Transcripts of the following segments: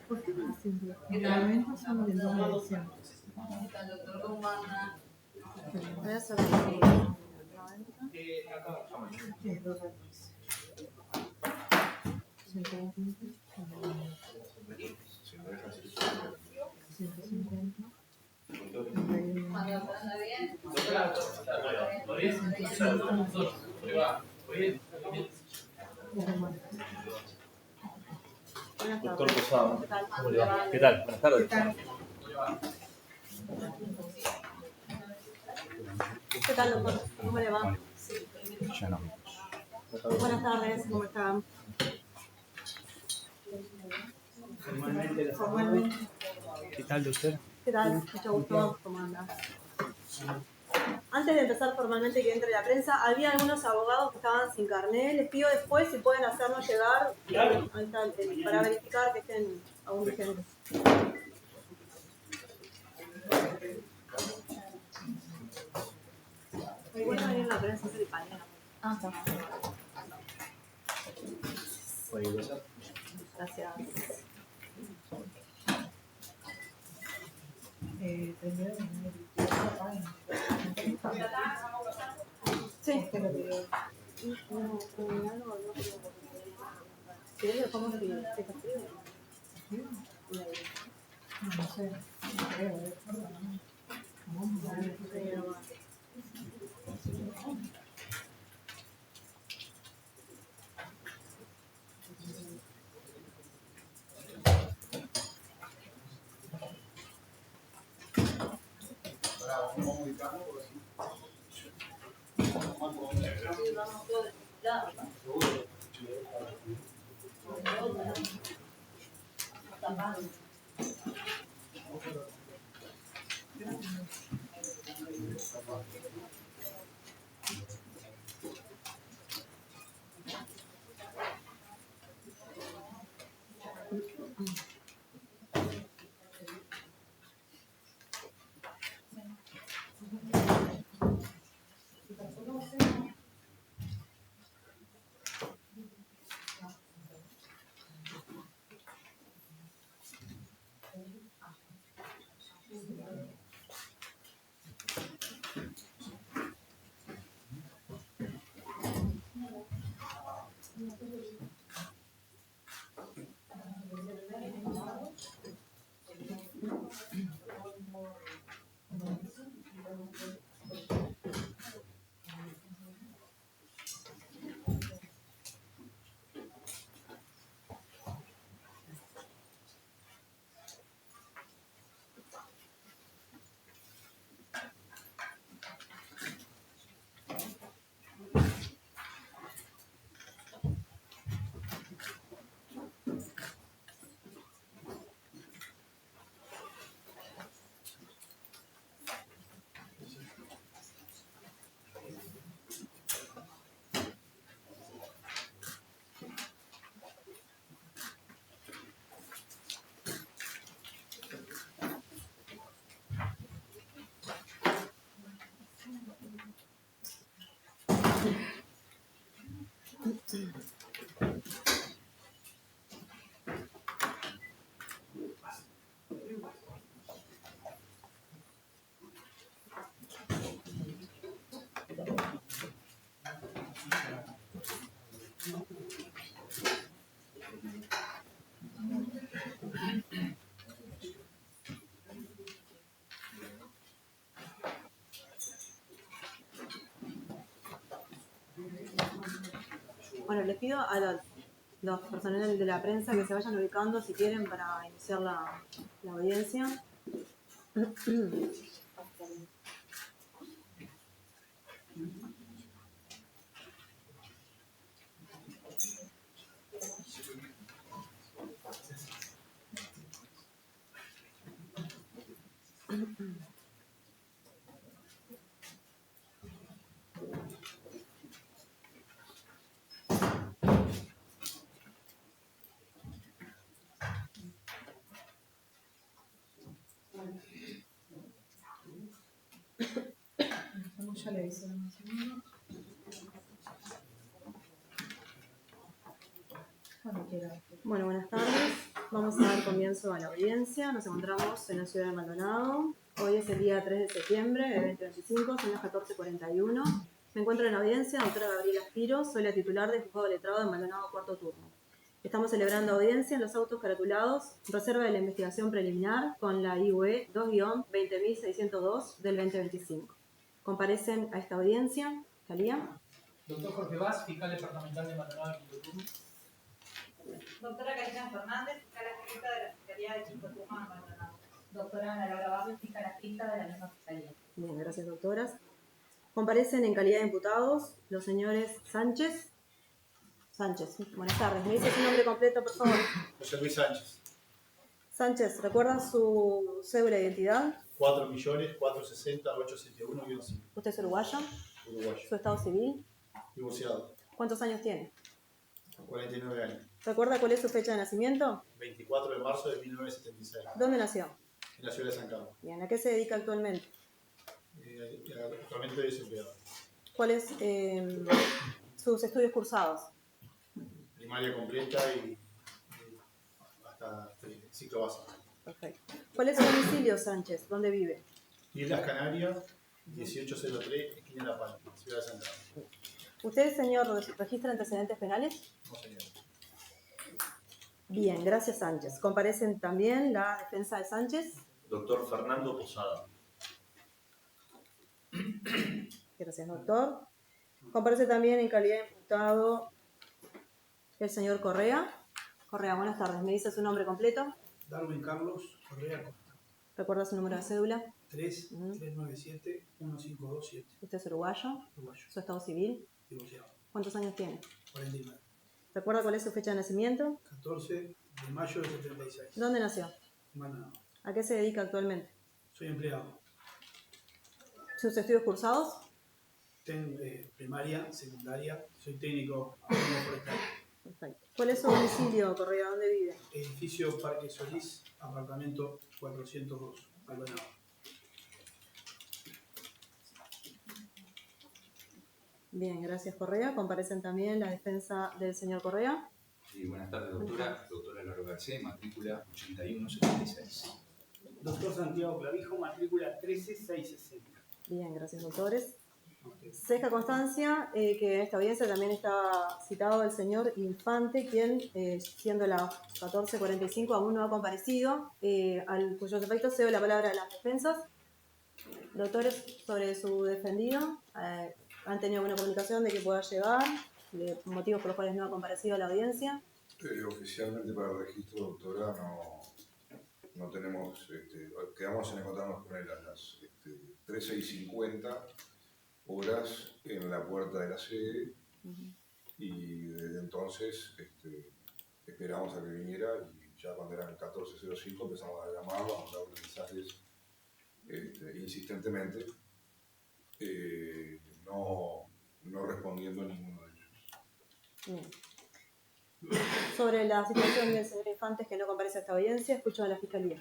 ¿Por qué no dicen que los complementos son de doble edición? Voy a hacer 90. Sí, 120, 150, 31. Doctor Posada, ¿cómo le va? ¿Qué tal? Buenas tardes. ¿Qué tal, doctor? ¿Cómo le va? Buenas tardes, ¿cómo están? Formalmente. ¿Qué tal, doctor? ¿Qué tal? Mucho gusto. ¿Cómo andas? Antes de empezar formalmente que entre la prensa, había algunos abogados que estaban sin carné. Les pido después si pueden hacernos llegar ahí está, para verificar que estén aún vigentes. Igual a venir en la prensa hacer el panel. Ah, está. Gracias. Primero Sí. ¿Sí? ¿Cómo se pide? ¿Se escribe? no sé, no creo, vamos a ver. Bueno, les pido a los personales de la prensa que se vayan ubicando si quieren para iniciar la audiencia. Ya le avisaron. Bueno, buenas tardes. Vamos a dar comienzo a la audiencia. Nos encontramos en la ciudad de Maldonado. Hoy es el día 3 de septiembre de 2025, son las 14:41. Me encuentro en la audiencia, doctora Gabriela Spiro, soy la titular del juzgado de letrado de Maldonado cuarto turno. Estamos celebrando audiencia en los autos caratulados, reserva de la investigación preliminar con la IUE 2-20602 del 2025. Comparecen a esta audiencia, Talía. Doctor Jorge Vaz, fiscal departamental de Maldonado quinto turno. Doctora Karina Fernández, fiscal adscrita de la Fiscalía de Quinto Turno de Maldonado. Doctora Ana Laura Barrio, fiscal adscrita de la misma fiscalía. Bien, gracias, doctoras. Comparecen en calidad de imputados los señores Sánchez. Buenas tardes. ¿Me dice su nombre completo, por favor? José Luis Sánchez. Sánchez, ¿recuerdan su cédula de identidad? 4.460.871-5. ¿Usted es uruguayo? Uruguayo. ¿Su estado civil? Divorciado. ¿Cuántos años tiene? 49 años. ¿Recuerda cuál es su fecha de nacimiento? 24 de marzo de 1976. ¿Dónde nació? En la ciudad de San Carlos. Bien, ¿a qué se dedica actualmente? Actualmente desempleado. ¿Cuáles sus estudios cursados? Primaria completa y hasta ciclo básico. Perfecto. ¿Cuál es su domicilio, Sánchez? ¿Dónde vive? Islas Canarias, 1803, esquina La Palma, ciudad de San Carlos. ¿Usted, señor, registra antecedentes penales? No, señor. Bien, gracias, Sánchez. Comparecen también la defensa de Sánchez. Doctor Fernando Posada. Gracias, doctor. Comparece también en calidad de imputado el señor Correa. Correa, buenas tardes. ¿Me dice su nombre completo? Darwin Carlos Correa Costa. ¿Recuerda su número de cédula? 3-397-1527. ¿Usted es uruguayo? Uruguayo. ¿Su estado civil? Divorciado. ¿Cuántos años tiene? 49. ¿Recuerda cuál es su fecha de nacimiento? 14 de mayo del 76. ¿Dónde nació? Maldonado. ¿A qué se dedica actualmente? Soy empleado. ¿Sus estudios cursados? Tengo primaria, secundaria. Soy técnico agrónomo forestal. Perfecto. ¿Cuál es su domicilio, Correa? ¿Dónde vive? Edificio Parque Solís, apartamento 402, Maldonado. Bien, gracias, Correa. Comparecen también la defensa del señor Correa. Sí, buenas tardes, doctora. Doctora Laura García, matrícula 8176. Doctor Santiago Clavijo, matrícula 13660. Bien, gracias, doctores. Sexta constancia que en esta audiencia también está citado el señor Infante, quien, siendo las 14:45, aún no ha comparecido, al cuyos efectos cedo la palabra a las defensas. Doctores, sobre su defendido, ¿han tenido alguna comunicación de que pueda llegar? De motivos por los cuales no ha comparecido a la audiencia. Oficialmente para el registro, doctora, no tenemos, quedamos en encontrarnos con él a las 13:50 horas en la puerta de la sede. Y desde entonces esperamos a que viniera y ya cuando eran 14:05 empezamos a llamarlo, a mandar mensajes insistentemente, no respondiendo a ninguno de ellos. Bien. Sobre la situación del señor Infantes que no comparece a esta audiencia, escucho a la Fiscalía.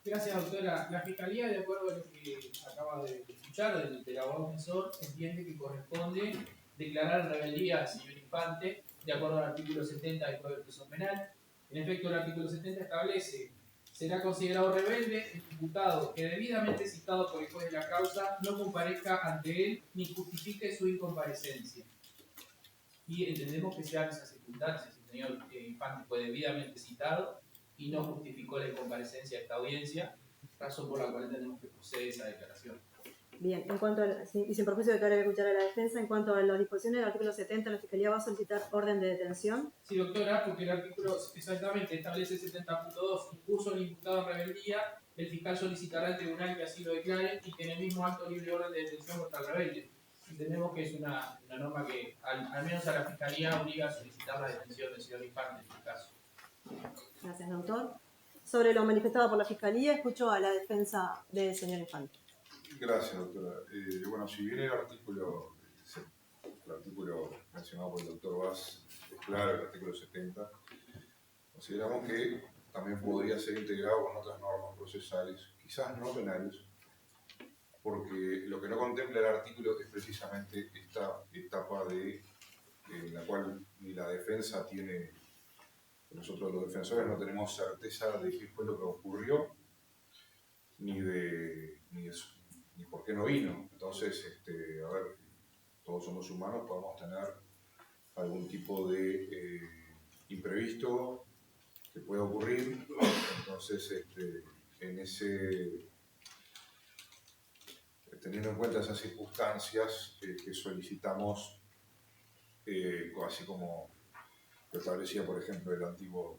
Gracias, doctora. La Fiscalía, de acuerdo a lo que acaba de escuchar del abogado defensor, entiende que corresponde declarar en rebeldía al señor Infante, de acuerdo al artículo 70 del Código de Proceso Penal. En efecto, el artículo 70 establece: será considerado rebelde el imputado que, debidamente citado por el juez de la causa, no comparezca ante él ni justifique su incomparecencia. Y entendemos que se dan esas circunstancias. El señor Infante fue debidamente citado y no justificó la incomparecencia de esta audiencia, razón por la cual entendemos que procede esa declaración. Bien, en cuanto y sin perjuicio de que ahora voy a escuchar a la defensa, en cuanto a las disposiciones del artículo 70, la Fiscalía va a solicitar orden de detención. Sí, doctora, porque el artículo exactamente establece 70.2, incluso el imputado en rebeldía, el fiscal solicitará al tribunal que así lo declare y que en el mismo acto libre orden de detención contra el rebelde. Entendemos que es una norma que al menos a la Fiscalía obliga a solicitar la detención del señor Infante en este caso. Gracias, doctor. Sobre lo manifestado por la Fiscalía, escucho a la defensa del señor Infante. Gracias, doctora. Bueno, si bien el artículo mencionado por el doctor Vaz es claro, el artículo 70, consideramos que también podría ser integrado con otras normas procesales, quizás no penales, porque lo que no contempla el artículo es precisamente esta etapa en la cual ni la defensa tiene Nosotros los defensores no tenemos certeza de qué fue lo que ocurrió, ni por qué no vino. Entonces, a ver, todos somos humanos, podemos tener algún tipo de imprevisto que pueda ocurrir. Entonces, teniendo en cuenta esas circunstancias que solicitamos, así como lo establecía, por ejemplo, el antiguo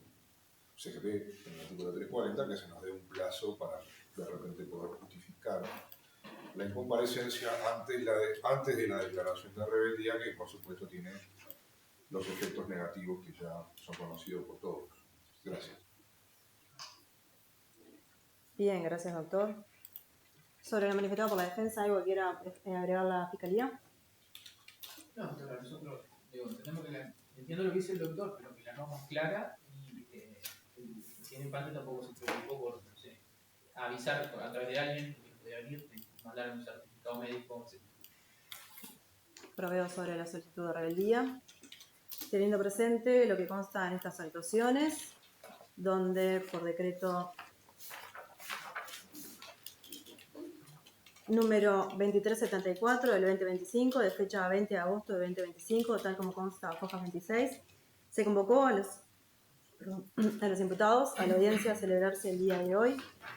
CGP, en el artículo 340, que se nos dé un plazo para de repente poder justificar la incomparecencia antes de la declaración de rebeldía, que por supuesto tiene los efectos negativos que ya son conocidos por todos. Gracias. Bien, gracias, doctor. Sobre lo manifestado por la defensa, ¿algo que quiera agregar la Fiscalía? No, doctora, nosotros entendemos que entiendo lo que dice el doctor, pero que la norma es clara y el presidente Infante tampoco se preocupó por, no sé, avisar a través de alguien que podía venir, mandar un certificado médico, etc. Proveo sobre la solicitud de rebeldía, teniendo presente lo que consta en estas actuaciones, donde por decreto número 2374 del 2025, de fecha 20 de agosto de 2025, tal como consta en hoja 26, se convocó a los imputados a la audiencia a celebrarse el día de hoy,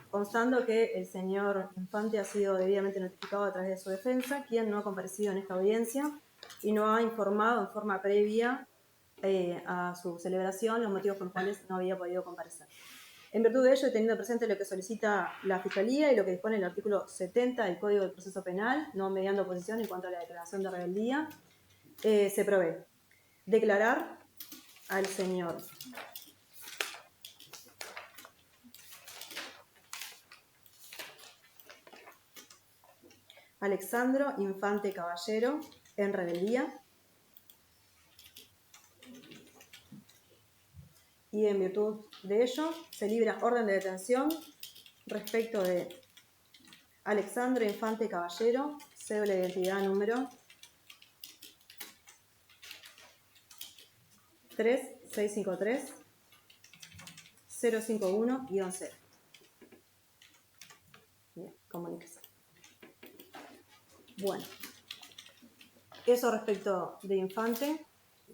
constando que el señor Infante ha sido debidamente notificado a través de su defensa, quien no ha comparecido en esta audiencia y no ha informado en forma previa a su celebración los motivos por los cuales no había podido comparecer. En virtud de ello, y teniendo presente lo que solicita la Fiscalía y lo que dispone el artículo 70 del Código del Proceso Penal, no mediando oposición en cuanto a la declaración de rebeldía, se provee declarar al señor Alexandro Infante Caballero en rebeldía, y en virtud de ello se libra orden de detención respecto de Alexandro Infante Caballero, cédula de identidad número 3653 051-0. Bien, comuníquese. Bueno, eso respecto de Infante,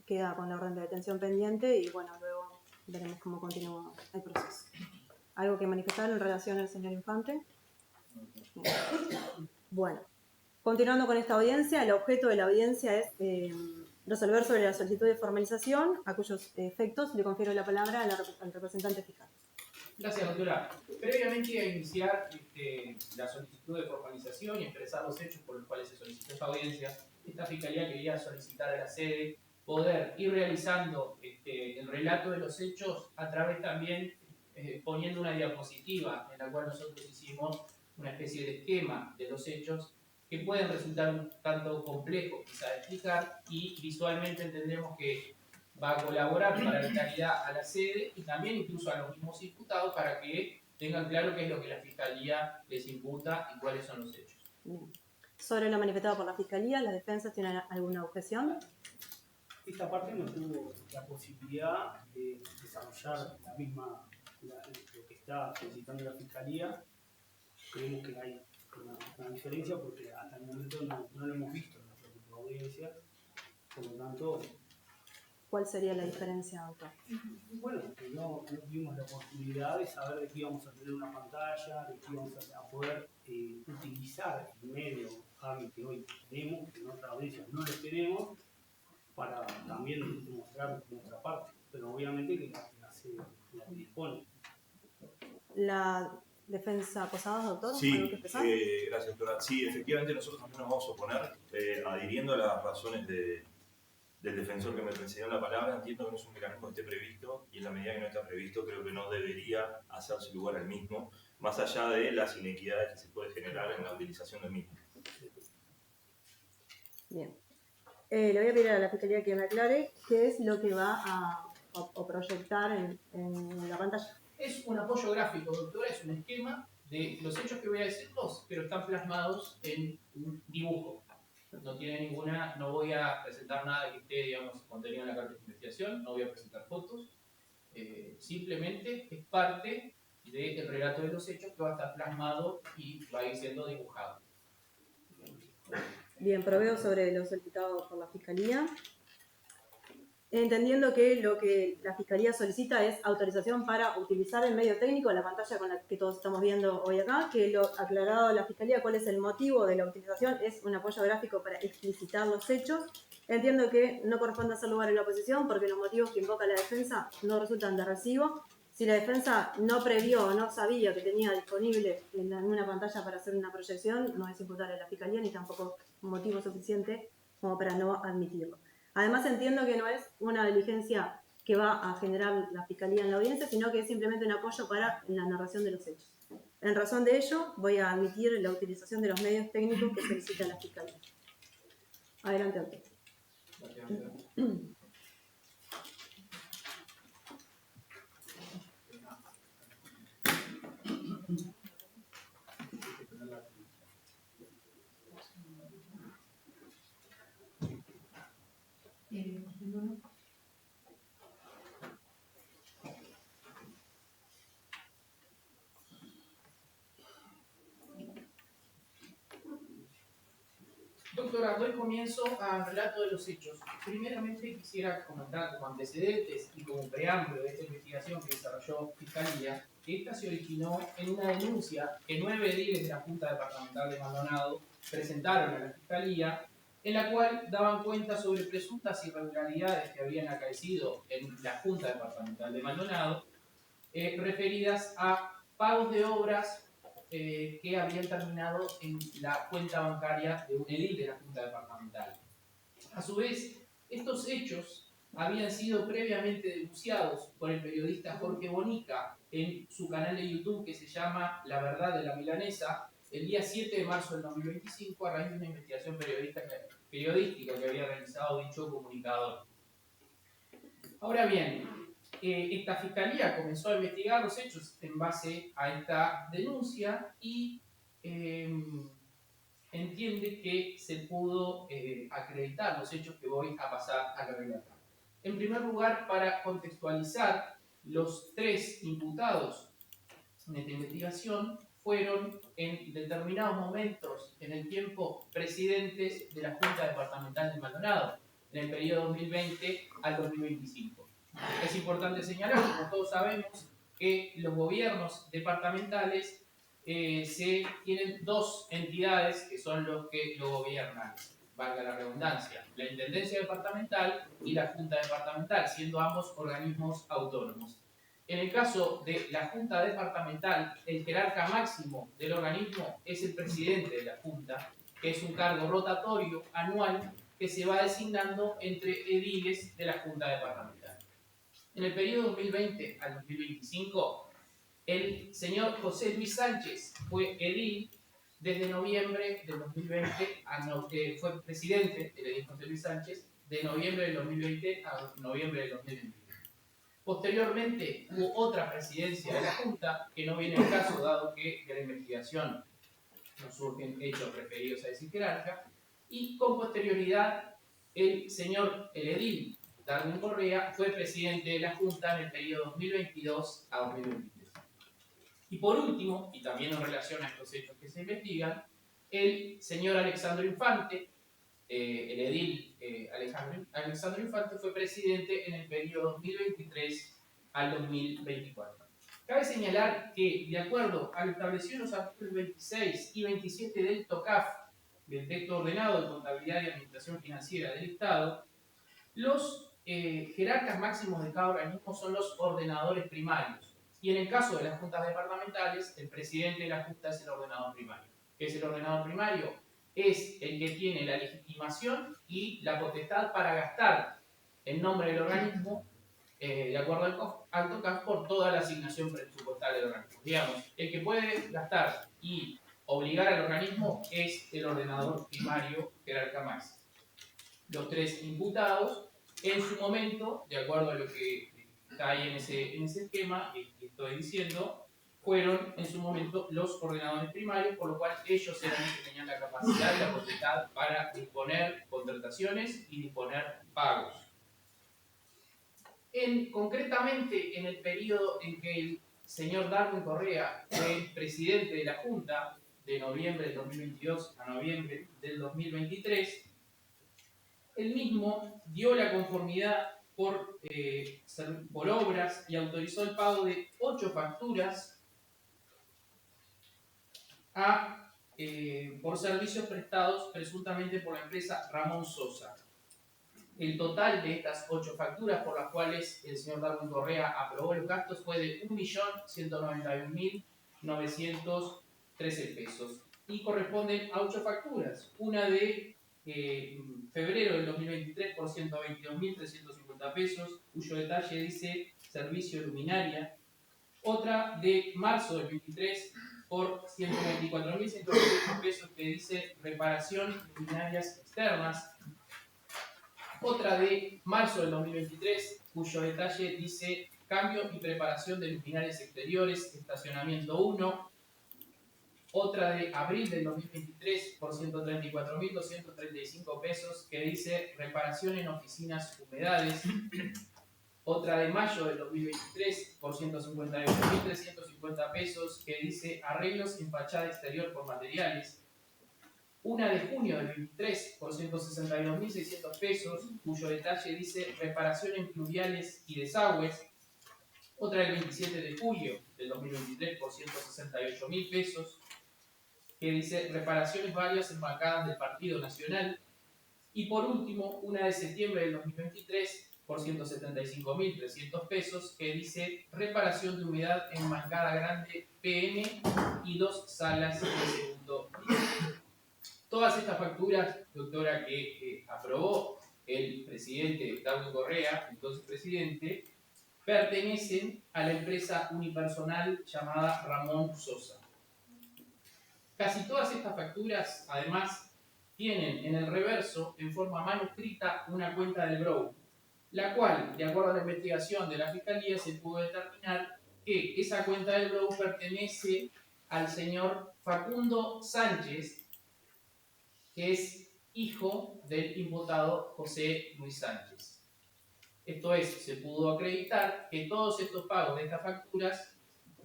queda con la orden de detención pendiente y bueno, luego veremos cómo continúa el proceso. ¿Algo que manifestar en relación al señor Infante? Bueno, continuando con esta audiencia, el objeto de la audiencia es resolver sobre la solicitud de formalización, a cuyos efectos le confiero la palabra al representante fiscal. Gracias, doctora. Previamente a iniciar la solicitud de formalización y expresar los hechos por los cuales se solicitó esta audiencia, esta Fiscalía quería solicitar a la sede poder ir realizando el relato de los hechos a través también poniendo una diapositiva en la cual nosotros hicimos una especie de esquema de los hechos que pueden resultar un tanto complejos quizá de explicar y visualmente entendemos que va a colaborar para la calidad a la sede y también incluso a los mismos imputados para que tengan claro qué es lo que la Fiscalía les imputa y cuáles son los hechos. Bien. Sobre lo manifestado por la Fiscalía, ¿las defensas tienen alguna objeción? Esta parte no tuvo la posibilidad de desarrollar lo que está solicitando la Fiscalía. Creemos que hay una diferencia porque hasta el momento no lo hemos visto en la propia audiencia. Por lo tanto, ¿cuál sería la diferencia, doctor? bueno, que no tuvimos la oportunidad de saber de que íbamos a tener una pantalla, de que íbamos a poder utilizar el medio hábil que hoy tenemos, que en otras audiencias no lo tenemos, para también demostrar nuestra parte. Pero obviamente que la dispone. La defensa Posadas, doctor. Sí, ¿algo que expresar? gracias, doctora. Sí, efectivamente nosotros también nos vamos a oponer, adhiriendo a las razones del defensor que me precedió en la palabra. Entiendo que no es un mecanismo que esté previsto y en la medida que no está previsto creo que no debería hacerse lugar al mismo, más allá de las inequidades que se puede generar en la utilización del mismo. Bien. Le voy a pedir a la Fiscalía que me aclare qué es lo que va a proyectar en la pantalla. Es un apoyo gráfico, doctora, es un esquema de los hechos que voy a decirlos, pero están plasmados en un dibujo. No tiene no voy a presentar nada que esté, digamos, contenido en la carta de investigación, no voy a presentar fotos. simplemente es parte del relato de los hechos que va a estar plasmado y va a ir siendo dibujado. Bien, proveo sobre lo solicitado por la Fiscalía. Entendiendo que lo que la Fiscalía solicita es autorización para utilizar el medio técnico, la pantalla con la que todos estamos viendo hoy acá, que lo aclarado la Fiscalía cuál es el motivo de la utilización, es un apoyo gráfico para explicitar los hechos. Entiendo que no corresponde hacer lugar en la oposición porque los motivos que invoca la defensa no resultan de recibo. Si la defensa no previó o no sabía que tenía disponible en una pantalla para hacer una proyección, no es imputable a la Fiscalía ni tampoco un motivo suficiente como para no admitirlo. Además entiendo que no es una diligencia que va a generar la Fiscalía en la audiencia, sino que es simplemente un apoyo para la narración de los hechos. En razón de ello, voy a admitir la utilización de los medios técnicos que solicita la Fiscalía. Adelante, doctor. Doctora, doy comienzo al relato de los hechos. Primeramente quisiera comentar como antecedentes y como preámbulo de esta investigación que desarrolló Fiscalía, que esta se originó en una denuncia que 9 ediles de la Junta Departamental de Maldonado presentaron a la Fiscalía, en la cual daban cuenta sobre presuntas irregularidades que habían acaecido en la Junta Departamental de Maldonado, referidas a pagos de obras que habían terminado en la cuenta bancaria de un edil de la Junta Departamental. A su vez, estos hechos habían sido previamente denunciados por el periodista Jorge Bonica en su canal de YouTube que se llama La Verdad de la Milanesa, el día 7 de marzo del 2025, a raíz de una investigación periodística que había realizado dicho comunicador. Ahora bien, esta Fiscalía comenzó a investigar los hechos en base a esta denuncia y entiende que se pudo acreditar los hechos que voy a pasar a relatar. En primer lugar, para contextualizar, los 3 imputados en esta investigación fueron en determinados momentos en el tiempo presidentes de la Junta Departamental de Maldonado, en el periodo 2020 al 2025. Es importante señalar, como todos sabemos, que los gobiernos departamentales tienen 2 entidades que son los que lo gobiernan, valga la redundancia, la Intendencia Departamental y la Junta Departamental, siendo ambos organismos autónomos. En el caso de la Junta Departamental, el jerarca máximo del organismo es el presidente de la Junta, que es un cargo rotatorio anual que se va designando entre ediles de la Junta Departamental. En el periodo 2020 al 2025, el señor José Luis Sánchez fue edil desde noviembre del 2020, fue presidente del edil José Luis Sánchez de noviembre del 2020 a noviembre del 2021. Posteriormente hubo otra presidencia de la Junta, que no viene al caso dado que de la investigación no surgen hechos referidos a ese jerarca, y con posterioridad el edil Darwin Correa fue presidente de la Junta en el periodo 2022 a 2023. Y por último, y también en relación a estos hechos que se investigan, el señor Alexandro Infante, el edil Alexandro Infante fue presidente en el periodo 2023 al 2024. Cabe señalar que, de acuerdo a lo establecido en los artículos 26 y 27 del TOCAF, del Texto Ordenado de Contabilidad y Administración Financiera del Estado, los jerarcas máximos de cada organismo son los ordenadores primarios. Y en el caso de las juntas departamentales, el presidente de la junta es el ordenador primario. ¿Qué es el ordenador primario? Es el que tiene la legitimación y la potestad para gastar en nombre del organismo, de acuerdo al TOCAF, por toda la asignación presupuestal del organismo. Digamos, el que puede gastar y obligar al organismo es el ordenador primario jerarca máximo. Los 3 imputados, en su momento, de acuerdo a lo que está ahí en ese esquema que estoy diciendo, fueron en su momento los ordenadores primarios, por lo cual ellos eran los que tenían la capacidad y la potestad para disponer contrataciones y disponer pagos. Concretamente en el periodo en que el señor Darwin Correa fue presidente de la Junta, de noviembre del 2022 a noviembre del 2023, él mismo dio la conformidad por obras y autorizó el pago de 8 facturas por servicios prestados presuntamente por la empresa Ramón Sosa. El total de estas 8 facturas por las cuales el señor Darwin Correa aprobó los gastos fue de 1.191.913 pesos y corresponden a 8 facturas. Una de febrero del 2023 por 122.350 pesos, cuyo detalle dice servicio luminaria. Otra de marzo del 23 por 124.128 pesos que dice reparación de luminarias externas. Otra de marzo del 2023, cuyo detalle dice cambio y preparación de luminarias exteriores, estacionamiento 1. Otra de abril del 2023 por 134.235 pesos que dice reparación en oficinas humedades. Otra de mayo del 2023 por 158.350 pesos que dice arreglos en fachada exterior por materiales. Una de junio del 23 por 162.600 pesos, cuyo detalle dice reparación en pluviales y desagües. Otra del 27 de julio del 2023 por 168.000 pesos, que dice reparaciones varias en bancadas del Partido Nacional. Y por último, una de septiembre del 2023 por 175.300 pesos, que dice reparación de humedad en bancada grande PM y 2 salas de segundo nivel. Todas estas facturas, doctora, que aprobó el presidente Darwin Correa, entonces presidente, pertenecen a la empresa unipersonal llamada Ramón Sosa. Casi todas estas facturas, además, tienen en el reverso, en forma manuscrita, una cuenta del Brow, la cual, de acuerdo a la investigación de la Fiscalía, se pudo determinar que esa cuenta del Brow pertenece al señor Facundo Sánchez, que es hijo del imputado José Luis Sánchez. Esto es, se pudo acreditar que todos estos pagos de estas facturas,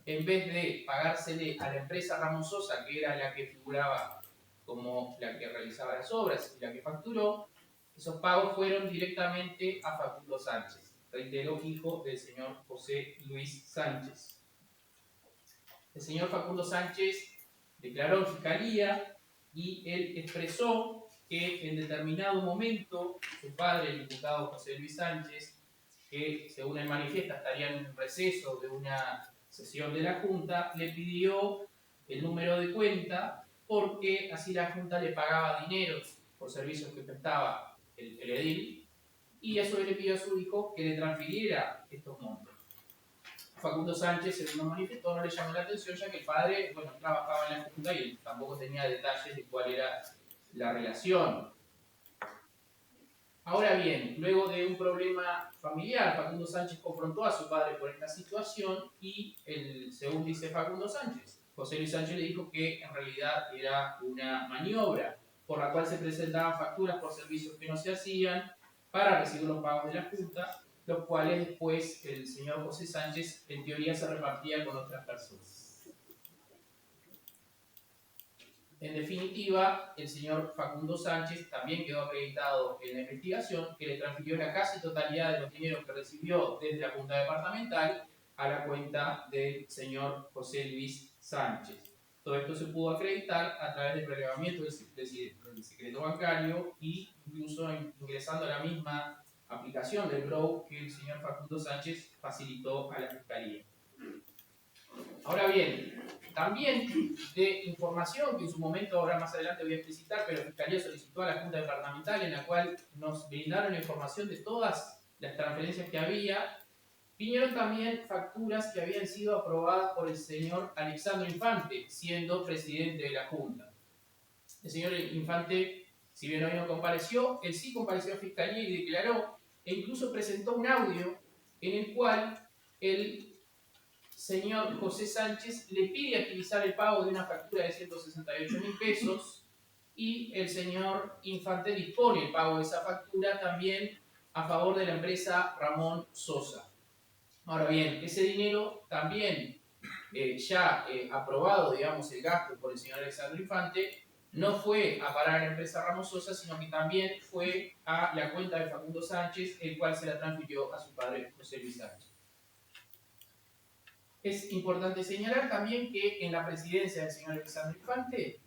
en vez de pagársele a la empresa Ramón Sosa, que era la que figuraba como la que realizaba las obras y la que facturó, esos pagos fueron directamente a Facundo Sánchez, reitero, hijo del señor José Luis Sánchez. El señor Facundo Sánchez declaró en Fiscalía y él expresó que en determinado momento su padre, el diputado José Luis Sánchez, que según él manifiesta estaría en un receso de una sesión de la Junta, le pidió el número de cuenta porque así la Junta le pagaba dinero por servicios que prestaba el edil, y eso le pidió a su hijo que le transfiriera estos montos. Facundo Sánchez, según nos manifestó, no le llamó la atención, ya que el padre, bueno, trabajaba en la Junta y él tampoco tenía detalles de cuál era la relación. Ahora bien, luego de un problema familiar, Facundo Sánchez confrontó a su padre por esta situación y, según dice Facundo Sánchez, José Luis Sánchez le dijo que en realidad era una maniobra por la cual se presentaban facturas por servicios que no se hacían para recibir los pagos de la Junta, los cuales después el señor José Sánchez en teoría se repartía con otras personas. En definitiva, el señor Facundo Sánchez también quedó acreditado en la investigación que le transfirió la casi totalidad de los dineros que recibió desde la Junta Departamental a la cuenta del señor José Luis Sánchez. Todo esto se pudo acreditar a través del relevamiento del secreto bancario e incluso ingresando a la misma aplicación del Brow que el señor Facundo Sánchez facilitó a la Fiscalía. Ahora bien, también de información que en su momento, ahora más adelante voy a explicitar, pero la Fiscalía solicitó a la Junta Departamental, en la cual nos brindaron la información de todas las transferencias que había, vinieron también facturas que habían sido aprobadas por el señor Alexandro Infante, siendo presidente de la Junta. El señor Infante, si bien hoy no compareció, él sí compareció a Fiscalía y declaró, e incluso presentó un audio en el cual el señor José Sánchez le pide agilizar el pago de una factura de 168.000 pesos y el señor Infante dispone el pago de esa factura también a favor de la empresa Ramón Sosa. Ahora bien, ese dinero también ya aprobado, digamos, el gasto por el señor Alexandro Infante, no fue a parar a la empresa Ramón Sosa, sino que también fue a la cuenta de Facundo Sánchez, el cual se la transfirió a su padre José Luis Sánchez. Es importante señalar también que en la presidencia del señor Alexandro Infante,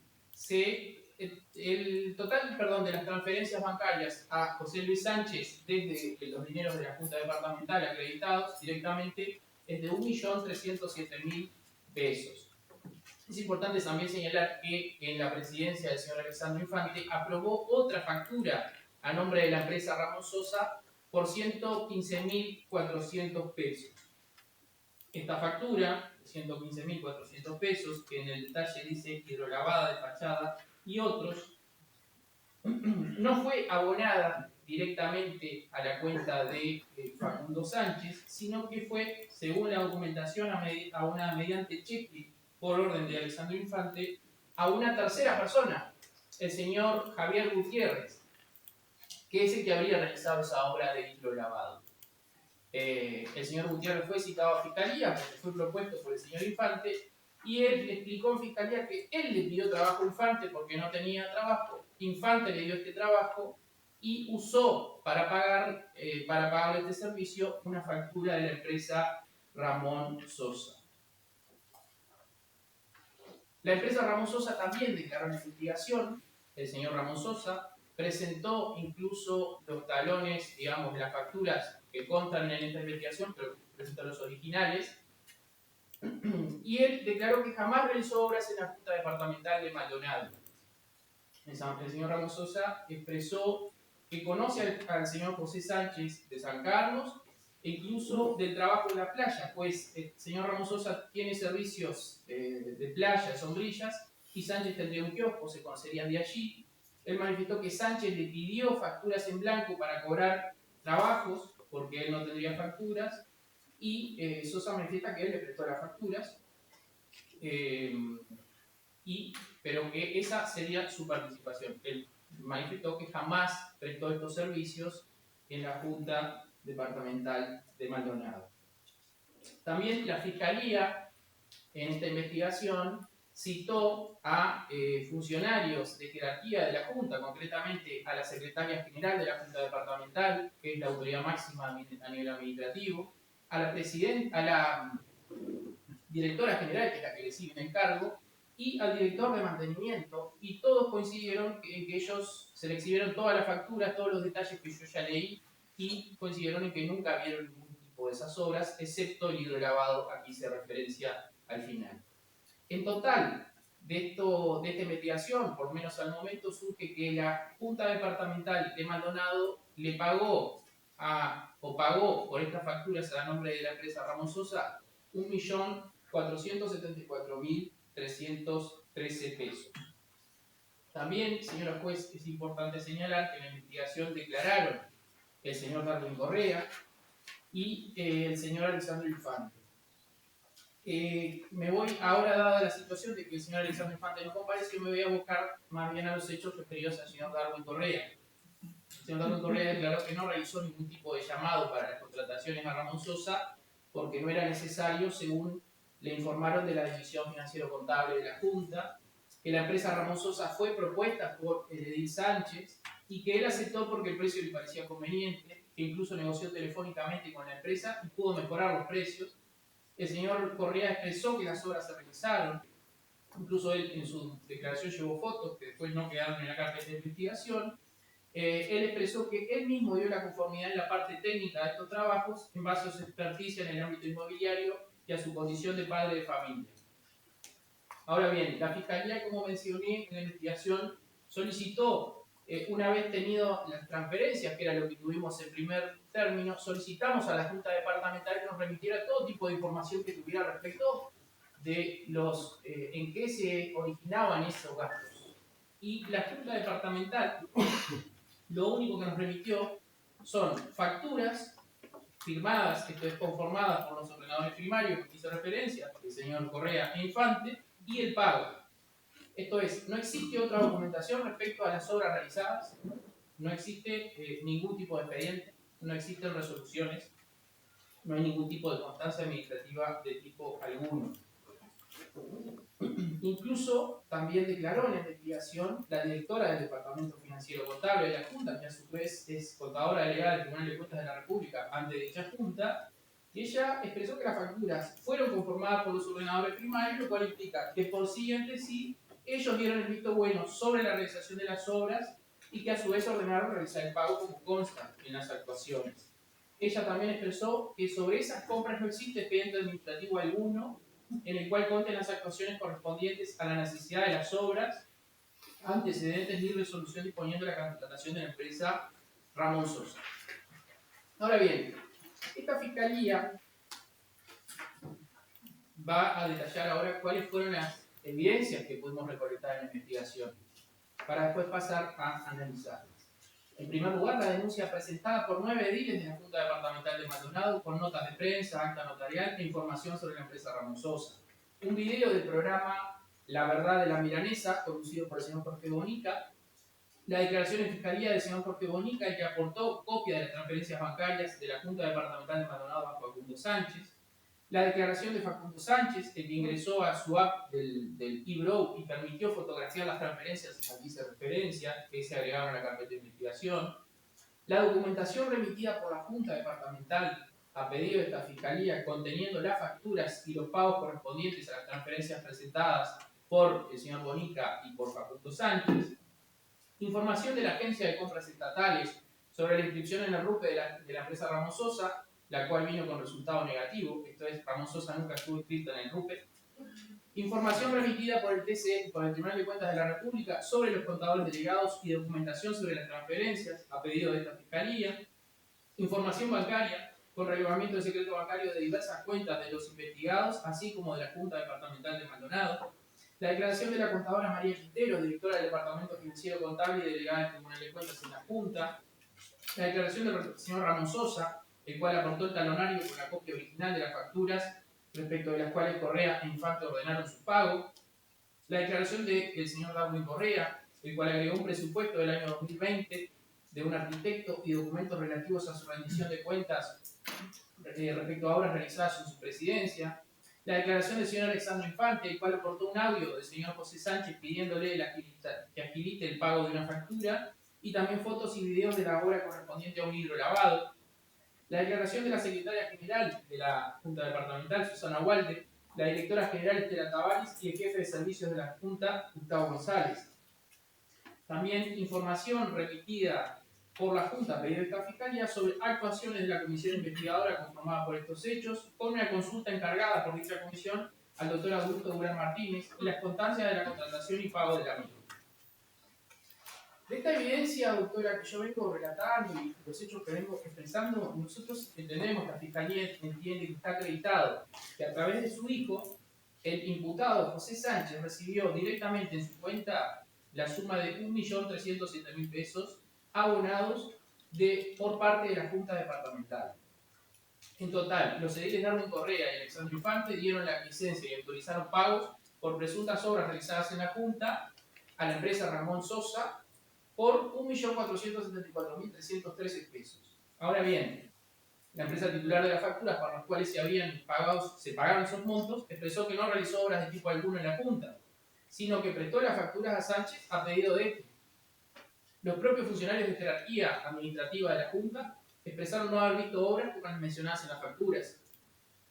el total de las transferencias bancarias a José Luis Sánchez desde los dineros de la Junta Departamental acreditados directamente es de 1.307.000 pesos. Es importante también señalar que en la presidencia del señor Alexandro Infante aprobó otra factura a nombre de la empresa Ramón Sosa por 115.400 pesos. Esta factura de 115.400 pesos, que en el detalle dice hidrolavada de fachada y otros, no fue abonada directamente a la cuenta de Facundo Sánchez, sino que fue, según la documentación, mediante cheque por orden de Alexandro Infante, a una tercera persona, el señor Javier Gutiérrez, que es el que habría realizado esa obra de hidrolavado. El señor Gutiérrez fue citado a Fiscalía porque fue propuesto por el señor Infante y él le explicó en Fiscalía que él le pidió trabajo a Infante porque no tenía trabajo, Infante le dio este trabajo y usó para pagarle este servicio una factura de la empresa Ramón Sosa. La empresa Ramón Sosa también declaró en investigación, el señor Ramón Sosa presentó incluso los talones, digamos, las facturas que constan en esta investigación, pero presentó los originales, y él declaró que jamás realizó obras en la Junta Departamental de Maldonado. El señor Ramón Sosa expresó que conoce al señor José Sánchez de San Carlos, e incluso del trabajo en la playa, pues el señor Ramón Sosa tiene servicios de playa, sombrillas, y Sánchez tendría un kiosco, se conocerían de allí. Él manifestó que Sánchez le pidió facturas en blanco para cobrar trabajos, porque él no tendría facturas, y Sosa manifiesta que él le prestó las facturas, pero que esa sería su participación. Él manifestó que jamás prestó estos servicios en la Junta Departamental de Maldonado. También la Fiscalía, en esta investigación, citó a funcionarios de jerarquía de la Junta, concretamente a la Secretaria General de la Junta Departamental, que es la autoridad máxima a nivel administrativo, a la directora general, que es la que le sigue en el cargo, y al director de mantenimiento, y todos coincidieron en que ellos se le exhibieron todas las facturas, todos los detalles que yo ya leí, y coincidieron en que nunca vieron ningún tipo de esas obras, excepto el hidrolavado, aquí se referencia al final. En total, de esta investigación, por lo menos al momento, surge que la Junta Departamental de Maldonado le pagó por estas facturas a nombre de la empresa Ramón Sosa 1.474.313 pesos. También, señora juez, es importante señalar que en la investigación declararon el señor Darwin Correa y el señor Alexandro Infante. Me voy ahora, dada la situación de que el señor Alexandro Infante no comparece, me voy a buscar más bien a los hechos referidos al señor Darwin Correa. El señor Darwin Correa declaró que no realizó ningún tipo de llamado para las contrataciones a Ramón Sosa porque no era necesario, según le informaron de la División Financiero-Contable de la Junta, que la empresa Ramón Sosa fue propuesta por el edil Sánchez y que él aceptó porque el precio le parecía conveniente, que incluso negoció telefónicamente con la empresa y pudo mejorar los precios. El señor Correa expresó que las obras se realizaron, incluso él en su declaración llevó fotos que después no quedaron en la carpeta de investigación. Él expresó que él mismo dio la conformidad en la parte técnica de estos trabajos en base a su experticia en el ámbito inmobiliario y a su condición de padre de familia. Ahora bien, la Fiscalía, como mencioné en la investigación, solicitó, una vez tenido las transferencias, que era lo que tuvimos en primer término, solicitamos a la Junta Departamental que nos remitiera todo tipo de información que tuviera respecto de en qué se originaban esos gastos. Y la Junta Departamental lo único que nos remitió son facturas firmadas, esto es conformadas por los ordenadores primarios que hizo referencia, el señor Correa e Infante, y el pago. Esto es, no existe otra documentación respecto a las obras realizadas, no existe ningún tipo de expediente, no existen resoluciones, no hay ningún tipo de constancia administrativa de tipo alguno. Incluso también declaró en la investigación la directora del Departamento Financiero Contable de la Junta, que a su vez es contadora delegada del Tribunal de Cuentas de la República ante dicha Junta, y ella expresó que las facturas fueron conformadas por los ordenadores primarios, lo cual implica que por siguiente sí, ellos dieron el visto bueno sobre la realización de las obras y que a su vez ordenaron realizar el pago como consta en las actuaciones. Ella también expresó que sobre esas compras no existe expediente administrativo alguno en el cual conten las actuaciones correspondientes a la necesidad de las obras, antecedentes ni resolución disponiendo de la contratación de la empresa Ramón Sosa. Ahora bien, esta fiscalía va a detallar ahora cuáles fueron las evidencias que pudimos recolectar en la investigación, para después pasar a analizarlas. En primer lugar, la denuncia presentada por 9 ediles de la Junta Departamental de Maldonado con notas de prensa, acta notarial e información sobre la empresa Ramón Sosa. Un video del programa La Verdad de la Milanesa, conducido por el señor Jorge Bonica. La declaración en fiscalía del señor Jorge Bonica, el que aportó copia de las transferencias bancarias de la Junta Departamental de Maldonado a Facundo Sánchez. La declaración de Facundo Sánchez, el que ingresó a su app del eBrow y permitió fotografiar las transferencias al vicereferencia que se agregaron a la carpeta de investigación. La documentación remitida por la Junta Departamental a pedido de esta Fiscalía conteniendo las facturas y los pagos correspondientes a las transferencias presentadas por el señor Bonica y por Facundo Sánchez. Información de la Agencia de Compras Estatales sobre la inscripción en el RUPE de la empresa Ramón Sosa, la cual vino con resultado negativo, esto es, Ramón Sosa nunca estuvo inscrito en el RUPE. Información remitida por el TCE, por el Tribunal de Cuentas de la República, sobre los contadores delegados y documentación sobre las transferencias a pedido de esta Fiscalía. Información bancaria, con relevamiento del secreto bancario de diversas cuentas de los investigados, así como de la Junta Departamental de Maldonado. La declaración de la contadora María Quintero, directora del Departamento Financiero Contable y delegada del Tribunal de Cuentas en la Junta. La declaración del señor Ramón Sosa, el cual aportó el talonario con la copia original de las facturas respecto de las cuales Correa e Infante ordenaron su pago. La declaración del señor Darwin Correa, el cual agregó un presupuesto del año 2020 de un arquitecto y documentos relativos a su rendición de cuentas respecto a obras realizadas en su presidencia. La declaración del señor Alexandro Infante, el cual aportó un audio del señor José Sánchez pidiéndole que agilite el pago de una factura, y también fotos y videos de la obra correspondiente a un hidrolavado. La declaración de la secretaria general de la Junta Departamental, Susana Walde, la directora general Estela Tavares y el jefe de servicios de la Junta, Gustavo González. También información remitida por la Junta a pedido de esta Fiscalía sobre actuaciones de la comisión investigadora conformada por estos hechos, con una consulta encargada por dicha comisión al doctor Augusto Durán Martínez y las constancias de la contratación y pago de la misma. De esta evidencia, doctora, que yo vengo relatando y los hechos que vengo expresando, nosotros entendemos, la Fiscalía entiende que está acreditado que a través de su hijo, el imputado José Sánchez recibió directamente en su cuenta la suma de 1.307.000 pesos abonados por parte de la Junta Departamental. En total, los ediles Darwin Correa y Alexandro Infante dieron la licencia y autorizaron pagos por presuntas obras realizadas en la Junta a la empresa Ramón Sosa por 1.474.313 pesos. Ahora bien, la empresa titular de las facturas para las cuales se pagaron esos montos expresó que no realizó obras de tipo alguno en la Junta, sino que prestó las facturas a Sánchez a pedido de este. Los propios funcionarios de jerarquía administrativa de la Junta expresaron no haber visto obras como las mencionadas en las facturas.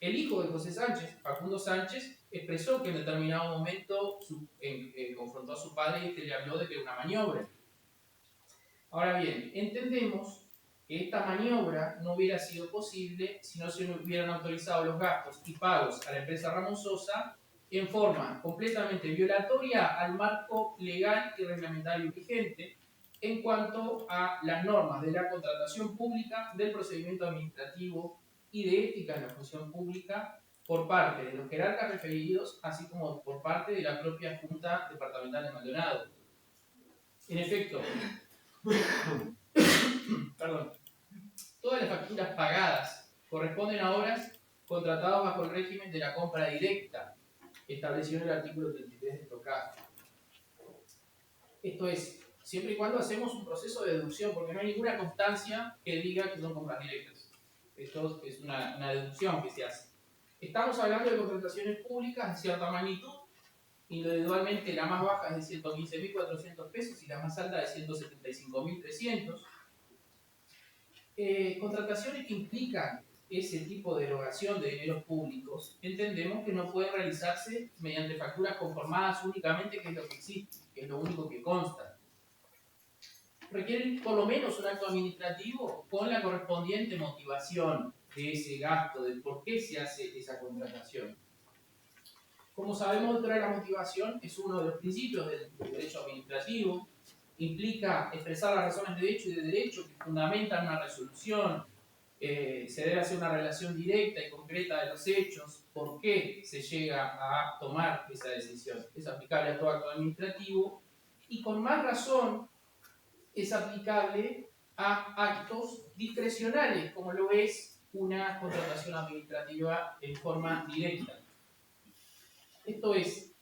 El hijo de José Sánchez, Facundo Sánchez, expresó que en determinado momento confrontó a su padre y este le habló de que era una maniobra. Ahora bien, entendemos que esta maniobra no hubiera sido posible si no se hubieran autorizado los gastos y pagos a la empresa Ramón Sosa en forma completamente violatoria al marco legal y reglamentario vigente en cuanto a las normas de la contratación pública, del procedimiento administrativo y de ética en la función pública por parte de los jerarcas referidos, así como por parte de la propia Junta Departamental de Maldonado. En efecto, todas las facturas pagadas corresponden a obras contratadas bajo el régimen de la compra directa, establecido en el artículo 33 del TOCAD. Esto es, siempre y cuando hacemos un proceso de deducción, porque no hay ninguna constancia que diga que son compras directas. Esto es una deducción que se hace. Estamos hablando de contrataciones públicas de cierta magnitud, individualmente la más baja es de 115.400 pesos y la más alta de 175.300. Contrataciones que implican ese tipo de erogación de dineros públicos, entendemos que no puede realizarse mediante facturas conformadas únicamente, que es lo que existe, que es lo único que consta. Requieren por lo menos un acto administrativo con la correspondiente motivación de ese gasto, del por qué se hace esa contratación. Como sabemos, doctora, la motivación es uno de los principios del derecho administrativo. Implica expresar las razones de hecho y de derecho que fundamentan una resolución. Se debe hacer una relación directa y concreta de los hechos, por qué se llega a tomar esa decisión. Es aplicable a todo acto administrativo y con más razón es aplicable a actos discrecionales, como lo es una contratación administrativa en forma directa. Esto es,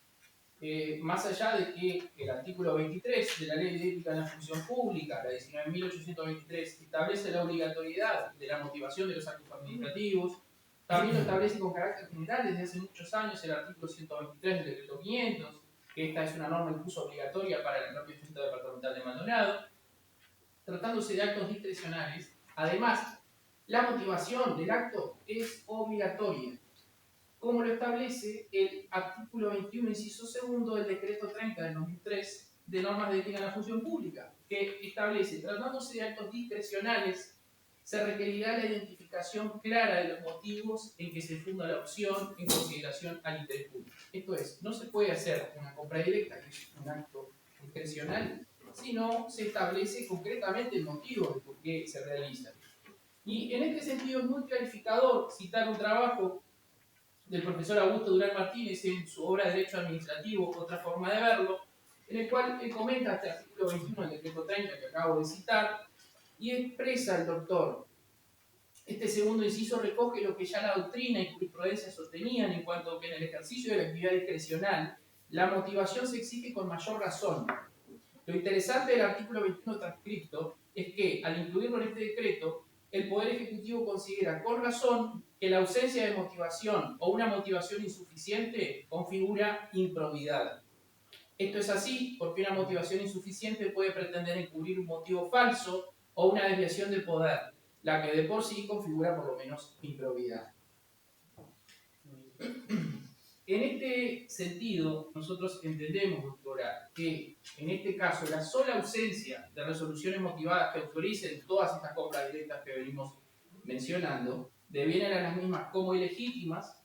más allá de que el artículo 23 de la Ley de Ética en la Función Pública, la 19.823, establece la obligatoriedad de la motivación de los actos administrativos, también lo establece con carácter general desde hace muchos años el artículo 123 del Decreto 500, que esta es una norma incluso obligatoria para la propia Junta Departamental de Maldonado. Tratándose de actos discrecionales, además, la motivación del acto es obligatoria, como lo establece el artículo 21, inciso segundo del Decreto 30 del 2003 de normas de ética en la función pública, que establece, tratándose de actos discrecionales, se requerirá la identificación clara de los motivos en que se funda la opción en consideración al interés público. Esto es, no se puede hacer una compra directa, que es un acto discrecional, sino se establece concretamente el motivo de por qué se realiza. Y en este sentido es muy clarificador citar un trabajo del profesor Augusto Durán Martínez en su obra Derecho Administrativo, otra forma de verlo, en el cual él comenta este artículo 21 del Decreto 30 que acabo de citar, y expresa el doctor. Este segundo inciso recoge lo que ya la doctrina y jurisprudencia sostenían en cuanto que en el ejercicio de la actividad discrecional la motivación se exige con mayor razón. Lo interesante del artículo 21 transcripto es que, al incluirlo en este decreto, el Poder Ejecutivo considera con razón que la ausencia de motivación o una motivación insuficiente configura improbidad. Esto es así porque una motivación insuficiente puede pretender encubrir un motivo falso o una desviación del poder, la que de por sí configura por lo menos improbidad. En este sentido, nosotros entendemos, doctora, que en este caso la sola ausencia de resoluciones motivadas que autoricen todas estas compras directas que venimos mencionando, devienen a las mismas como ilegítimas,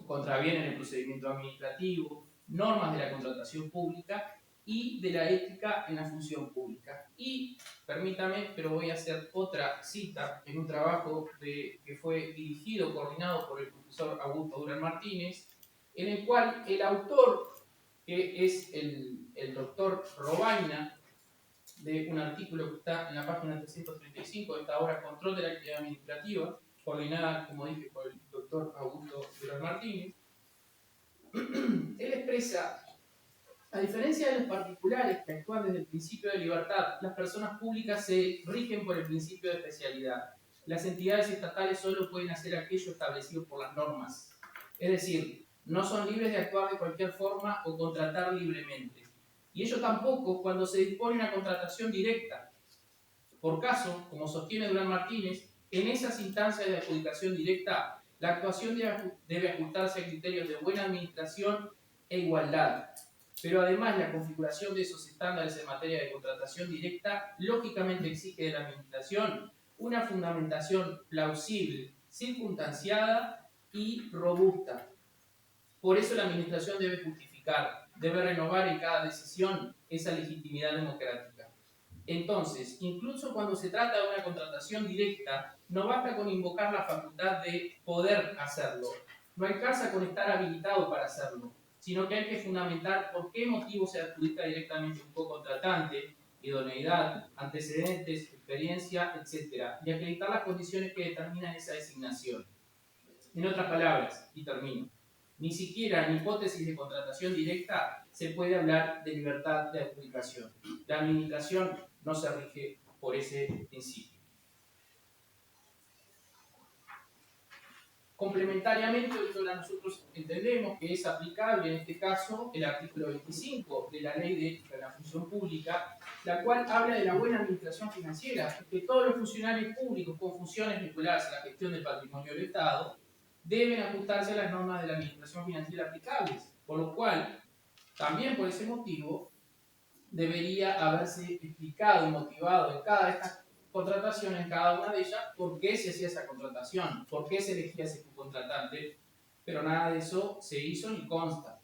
contravienen el procedimiento administrativo, normas de la contratación pública y de la ética en la función pública. Y, permítame, pero voy a hacer otra cita en un trabajo que fue dirigido, coordinado por el profesor Augusto Durán Martínez, en el cual el autor, que es el doctor Robaina, de un artículo que está en la página 335 de esta obra Control de la Actividad Administrativa, coordinada, como dije, por el doctor Augusto Durán Martínez, él expresa, a diferencia de los particulares que actúan desde el principio de libertad, las personas públicas se rigen por el principio de especialidad. Las entidades estatales solo pueden hacer aquello establecido por las normas. Es decir, no son libres de actuar de cualquier forma o contratar libremente. Y ello tampoco cuando se dispone una contratación directa. Por caso, como sostiene Durán Martínez, en esas instancias de adjudicación directa, la actuación debe ajustarse a criterios de buena administración e igualdad. Pero además la configuración de esos estándares en materia de contratación directa lógicamente exige de la administración una fundamentación plausible, circunstanciada y robusta. Por eso la administración debe justificar, debe renovar en cada decisión esa legitimidad democrática. Entonces, incluso cuando se trata de una contratación directa, no basta con invocar la facultad de poder hacerlo. No alcanza con estar habilitado para hacerlo, sino que hay que fundamentar por qué motivo se adjudica directamente un co-contratante, idoneidad, antecedentes, experiencia, etc. y acreditar las condiciones que determinan esa designación. En otras palabras, y termino, ni siquiera en hipótesis de contratación directa se puede hablar de libertad de adjudicación. La administración no se rige por ese principio. Complementariamente, doctora, nosotros entendemos que es aplicable en este caso el artículo 25 de la Ley de Ética de la Función Pública, la cual habla de la buena administración financiera, que todos los funcionarios públicos con funciones vinculadas a la gestión del patrimonio del Estado deben ajustarse a las normas de la administración financiera aplicables, por lo cual, también por ese motivo, debería haberse explicado y motivado en cada de estas contrataciones, en cada una de ellas, por qué se hacía esa contratación, por qué se elegía ese subcontratante, pero nada de eso se hizo ni consta.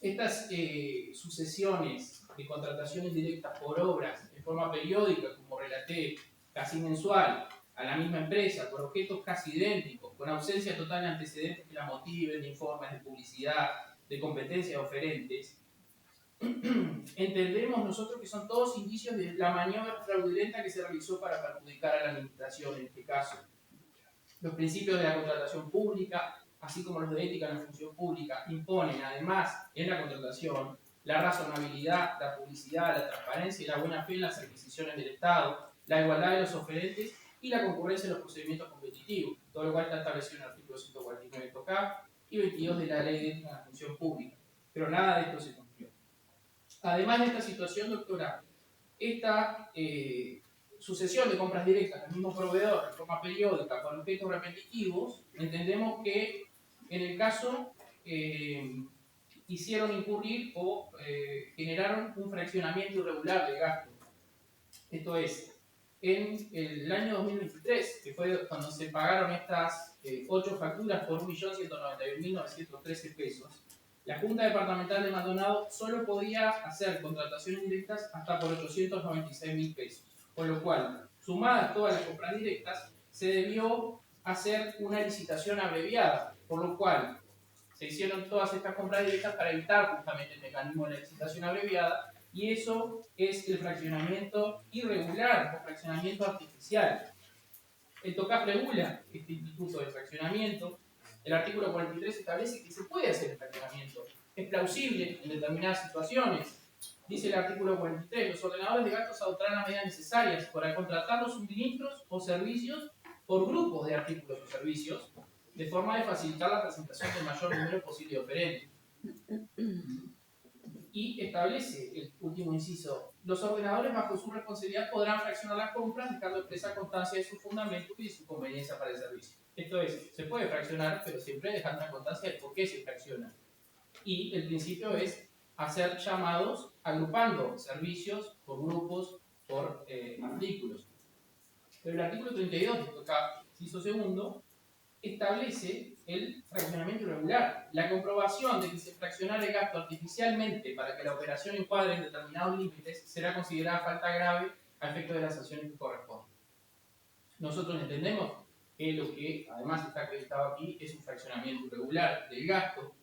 Estas sucesiones de contrataciones directas por obras en forma periódica, como relaté, casi mensual, a la misma empresa, por objetos casi idénticos, con ausencia total de antecedentes que la motiven, de informes de publicidad, de competencias oferentes, entendemos nosotros que son todos indicios de la maniobra fraudulenta que se realizó para perjudicar a la administración en este caso. Los principios de la contratación pública, así como los de ética en la función pública, imponen además en la contratación la razonabilidad, la publicidad, la transparencia y la buena fe en las adquisiciones del Estado, la igualdad de los oferentes y la concurrencia en los procedimientos competitivos, todo lo cual está establecido en el artículo 149 de TOCAP y 22 de la Ley de Ética en la Función Pública. Pero nada de esto se cumplió. Además de esta situación, doctora, esta sucesión de compras directas del mismo proveedor de forma periódica con objetos repetitivos, entendemos que en el caso hicieron incurrir o generaron un fraccionamiento irregular de gasto. Esto es, en el año 2023, que fue cuando se pagaron estas 8 facturas por 1.191.913 pesos, la Junta Departamental de Maldonado solo podía hacer contrataciones directas hasta por 896.000 pesos, con lo cual, sumadas todas las compras directas, se debió hacer una licitación abreviada, por lo cual se hicieron todas estas compras directas para evitar justamente el mecanismo de la licitación abreviada, y eso es el fraccionamiento irregular o fraccionamiento artificial. El TOCAP regula este instituto de fraccionamiento. El artículo 43 establece que se puede hacer el fraccionamiento. Es plausible en determinadas situaciones. Dice el artículo 43, los ordenadores de gastos adoptarán las medidas necesarias para contratar los suministros o servicios por grupos de artículos o servicios, de forma de facilitar la presentación del mayor número posible de oferentes. Y establece el último inciso, los ordenadores bajo su responsabilidad podrán fraccionar las compras dejando expresa constancia de su fundamento y de su conveniencia para el servicio. Esto es, se puede fraccionar, pero siempre dejando la constancia de por qué se fracciona. Y el principio es hacer llamados agrupando servicios por grupos, por artículos. Pero el artículo 32 de TOCAP, inciso segundo, establece el fraccionamiento irregular. La comprobación de que se fraccionara el gasto artificialmente para que la operación encuadre en determinados límites será considerada falta grave a efecto de las sanciones que corresponden. Nosotros entendemos que lo que además está acreditado aquí es un fraccionamiento irregular del gasto,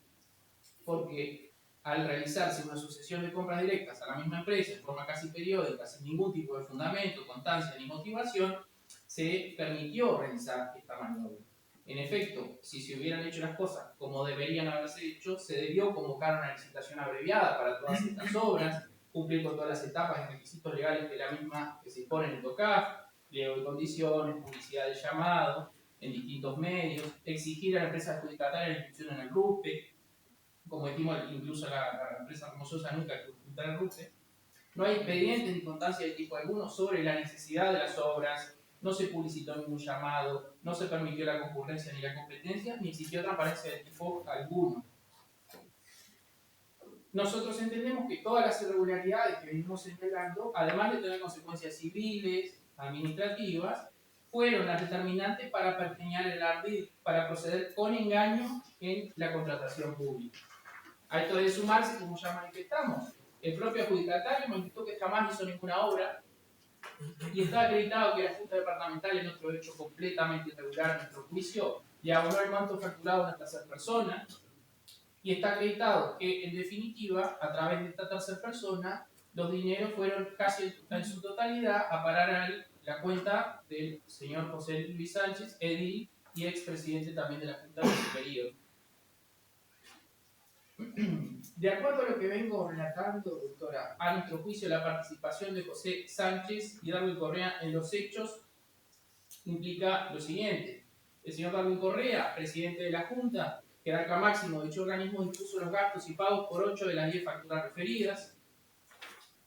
porque al realizarse una sucesión de compras directas a la misma empresa en forma casi periódica, sin ningún tipo de fundamento, constancia ni motivación, se permitió realizar esta maniobra. En efecto, si se hubieran hecho las cosas como deberían haberse hecho, se debió convocar una licitación abreviada para todas estas obras, cumplir con todas las etapas y requisitos legales de la misma que se imponen en TOCAP, pliego de condiciones, publicidad de llamado en distintos medios, exigir a la empresa adjudicataria la inscripción en el RUPE, como dijimos, incluso la empresa Hermososa nunca adjudicar el RUPE. No hay expedientes ni constancia de tipo alguno sobre la necesidad de las obras, no se publicitó ningún llamado, no se permitió la concurrencia ni la competencia, ni existió transparencia de tipo alguno. Nosotros entendemos que todas las irregularidades que venimos señalando, además de tener consecuencias civiles, administrativas, fueron las determinantes para pergeñar el ardid, para proceder con engaño en la contratación pública. A esto debe sumarse, como ya manifestamos, el propio adjudicatario manifestó que jamás hizo ninguna obra, y está acreditado que la Junta Departamental, en otro hecho completamente irregular en nuestro juicio, le abonó el monto facturado a una tercera persona, y está acreditado que, en definitiva, a través de esta tercera persona, los dineros fueron casi en su totalidad a parar a la cuenta del señor José Luis Sánchez, edil y expresidente también de la Junta de ese periodo. De acuerdo a lo que vengo relatando, doctora, a nuestro juicio la participación de José Sánchez y Darwin Correa en los hechos implica lo siguiente. El señor Darwin Correa, presidente de la Junta, jerarca máximo de dicho organismo, dispuso los gastos y pagos por 8 de las 10 facturas referidas.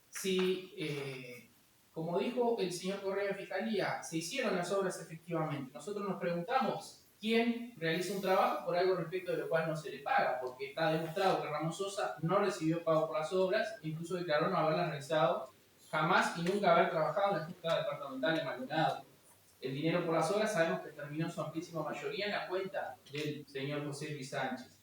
Si, como dijo el señor Correa de Fiscalía, se hicieron las obras efectivamente, nosotros nos preguntamos quién realiza un trabajo por algo respecto de lo cual no se le paga, porque está demostrado que Ramón Sosa no recibió pago por las obras, e incluso declaró no haberlas realizado jamás y nunca haber trabajado en la Junta Departamental de Maldonado. El dinero por las obras sabemos que terminó en su amplísima mayoría en la cuenta del señor José Luis Sánchez.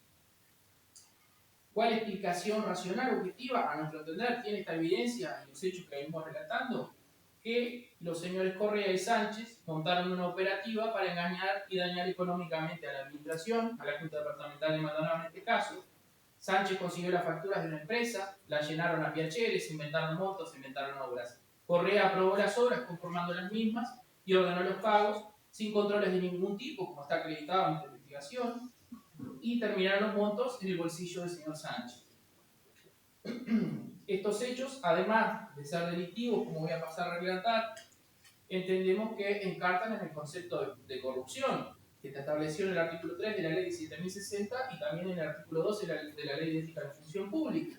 ¿Cuál explicación racional objetiva, a nuestro entender, tiene esta evidencia en los hechos que venimos relatando? Que los señores Correa y Sánchez montaron una operativa para engañar y dañar económicamente a la administración, a la Junta Departamental de Maldonado en este caso. Sánchez consiguió las facturas de una empresa, las llenaron a piacheres, inventaron montos, inventaron obras. Correa aprobó las obras conformando las mismas y ordenó los pagos sin controles de ningún tipo, como está acreditado en esta investigación, y terminaron los montos en el bolsillo del señor Sánchez. Estos hechos, además de ser delictivos, como voy a pasar a relatar, entendemos que encartan en el concepto de corrupción, que está establecido en el artículo 3 de la ley 17.060 y también en el artículo 12 de la ley de ética de la función pública.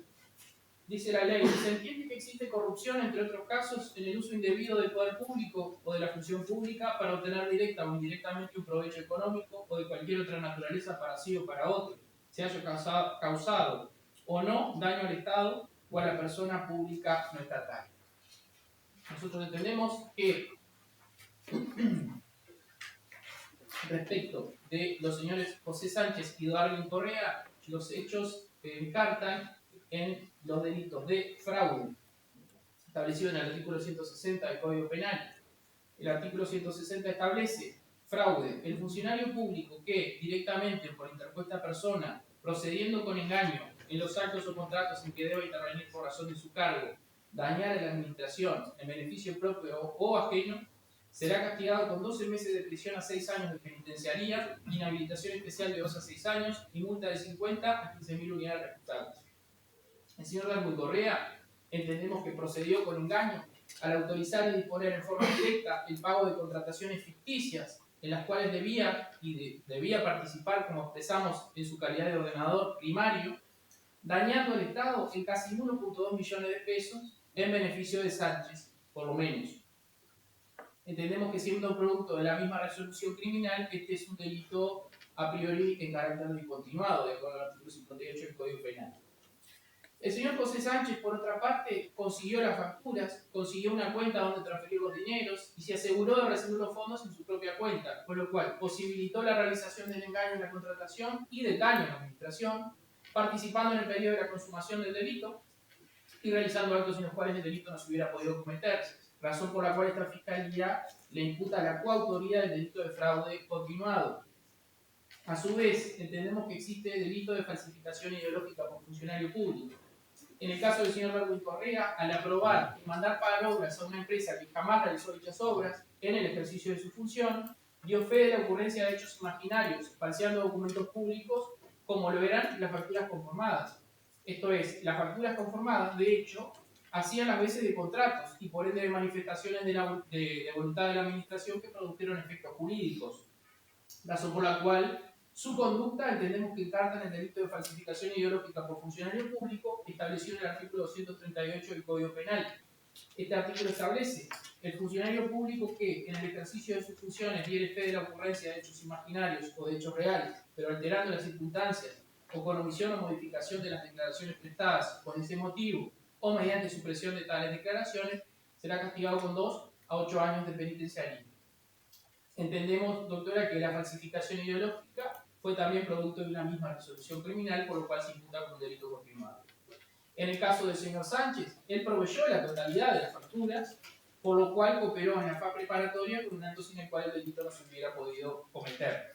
Dice la ley, se entiende que existe corrupción, entre otros casos, en el uso indebido del poder público o de la función pública para obtener directa o indirectamente un provecho económico o de cualquier otra naturaleza para sí o para otro, se haya causado o no daño al Estado o a la persona pública no estatal. Nosotros entendemos que respecto de los señores José Sánchez y Darwin Correa, los hechos encartan en los delitos de fraude, establecido en el artículo 160 del Código Penal. El artículo 160 establece fraude: el funcionario público que directamente por interpuesta persona, procediendo con engaño en los actos o contratos en que debe intervenir por razón de su cargo, dañar a la administración en beneficio propio o ajeno, será castigado con 12 meses de prisión a 6 años de penitenciaría, inhabilitación especial de 2 a 6 años y multa de 50 a 15.000 unidades respectivas. El señor Darwin Correa entendemos que procedió con engaño al autorizar y disponer en forma directa el pago de contrataciones ficticias en las cuales debía participar, como expresamos, en su calidad de ordenador primario, dañando al Estado en casi 1.2 millones de pesos en beneficio de Sánchez, por lo menos. Entendemos que siendo producto de la misma resolución criminal, este es un delito a priori en carácter discontinuado, de acuerdo al artículo 58 del Código Penal. El señor José Sánchez, por otra parte, consiguió las facturas, consiguió una cuenta donde transferir los dineros y se aseguró de recibir los fondos en su propia cuenta, con lo cual posibilitó la realización del engaño en la contratación y del daño en la administración, participando en el periodo de la consumación del delito y realizando actos en los cuales el delito no se hubiera podido cometer, razón por la cual esta Fiscalía le imputa la coautoría del delito de fraude continuado. A su vez, entendemos que existe delito de falsificación ideológica por funcionario público. En el caso del señor Darwin Correa, al aprobar y mandar pagar obras a una empresa que jamás realizó dichas obras en el ejercicio de su función, dio fe de la ocurrencia de hechos imaginarios, falseando documentos públicos, como lo eran las facturas conformadas. Esto es, las facturas conformadas, de hecho, hacían las veces de contratos y por ende de manifestaciones de voluntad de la administración que produjeron efectos jurídicos, razón por la cual su conducta entendemos que encarta en el delito de falsificación ideológica por funcionario público establecido en el artículo 238 del Código Penal. Este artículo establece: el funcionario público que en el ejercicio de sus funciones diere fe de la ocurrencia de hechos imaginarios o de hechos reales, pero alterando las circunstancias o con omisión o modificación de las declaraciones prestadas con ese motivo o mediante supresión de tales declaraciones, será castigado con 2 a 8 años de penitenciaría. Entendemos, doctora, que la falsificación ideológica fue también producto de una misma resolución criminal, por lo cual se imputa como un delito continuado. En el caso del señor Sánchez, él proveyó la totalidad de las facturas, por lo cual cooperó en la fase preparatoria con un acto sin el cual el delito no se hubiera podido cometer.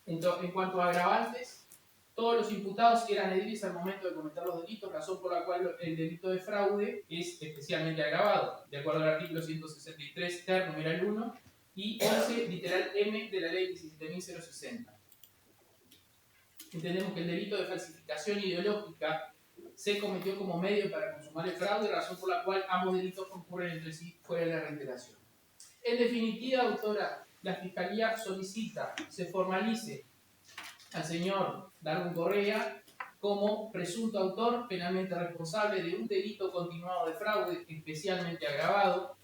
En cuanto a agravantes, todos los imputados eran ediles al momento de cometer los delitos, razón por la cual el delito de fraude es especialmente agravado, de acuerdo al artículo 163 ter numeral 1 y 11 literal M de la ley 17.060. entendemos que el delito de falsificación ideológica se cometió como medio para consumar el fraude, razón por la cual ambos delitos concurren entre sí fuera de la reiteración. En definitiva, doctora, la Fiscalía solicita se formalice al señor Darwin Correa como presunto autor penalmente responsable de un delito continuado de fraude especialmente agravado,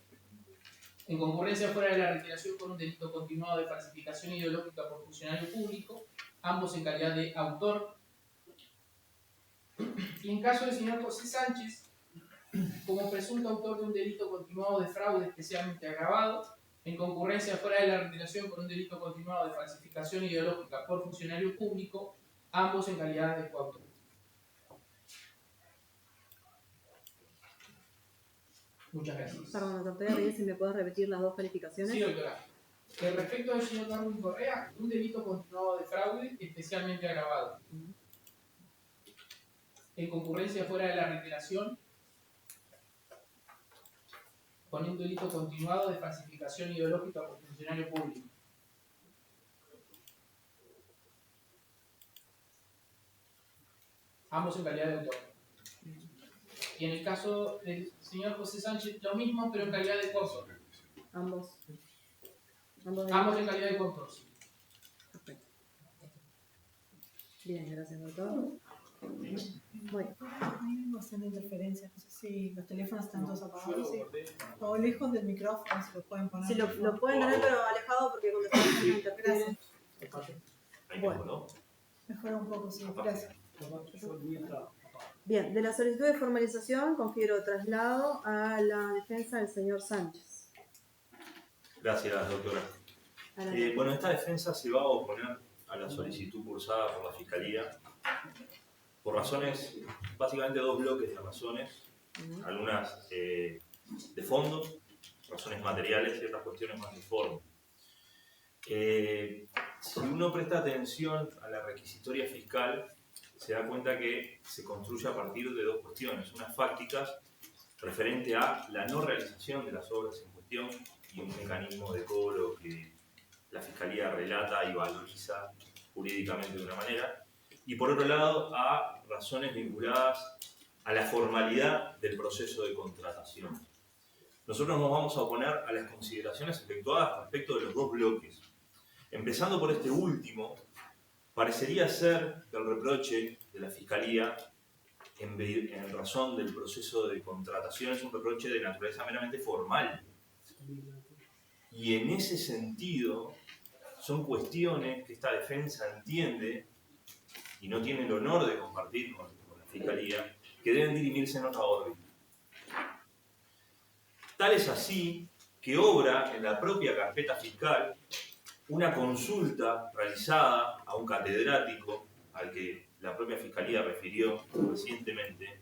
en concurrencia fuera de la reiteración con un delito continuado de falsificación ideológica por funcionario público, ambos en calidad de autor. Y en caso del señor José Sánchez, como presunto autor de un delito continuado de fraude especialmente agravado, en concurrencia fuera de la reiteración con un delito continuado de falsificación ideológica por funcionario público, ambos en calidad de coautor. Muchas gracias. Perdón, doctora Reyes, si me puedes repetir las dos calificaciones. Sí, doctora. Respecto del señor Darwin Correa, un delito continuado de fraude especialmente agravado. En concurrencia fuera de la reiteración con un delito continuado de falsificación ideológica por funcionario público. Ambos en calidad de autor. Y en el caso del señor José Sánchez, lo mismo, pero en calidad de coautor. Ambos en calidad de coautor. Perfecto. Bien, gracias, doctor. Bueno. Hay bastante interferencia, no sé si los teléfonos están todos apagados, sí. O lejos del micrófono, si lo pueden poner. Sí, lo pueden tener, pero alejado porque cuando estamos en interferencia. Bueno. Mejora un poco, sí, gracias. Bien, de la solicitud de formalización confiero traslado a la defensa del señor Sánchez. Gracias, doctora. Bueno, esta defensa se va a oponer a la solicitud cursada por la Fiscalía por razones, básicamente dos bloques de razones, algunas de fondo, razones materiales y otras cuestiones más de forma. Si uno presta atención a la requisitoria fiscal, se da cuenta que se construye a partir de dos cuestiones, unas fácticas referente a la no realización de las obras en cuestión y un mecanismo de cobro que la Fiscalía relata y valoriza jurídicamente de una manera, y por otro lado a razones vinculadas a la formalidad del proceso de contratación. Nosotros nos vamos a oponer a las consideraciones efectuadas respecto de los dos bloques. Empezando por este último, parecería ser que el reproche de la Fiscalía en razón del proceso de contratación es un reproche de naturaleza meramente formal. Y en ese sentido son cuestiones que esta defensa entiende y no tiene el honor de compartir con la Fiscalía, que deben dirimirse en otra órbita. Tal es así que obra en la propia carpeta fiscal una consulta realizada a un catedrático al que la propia Fiscalía refirió recientemente,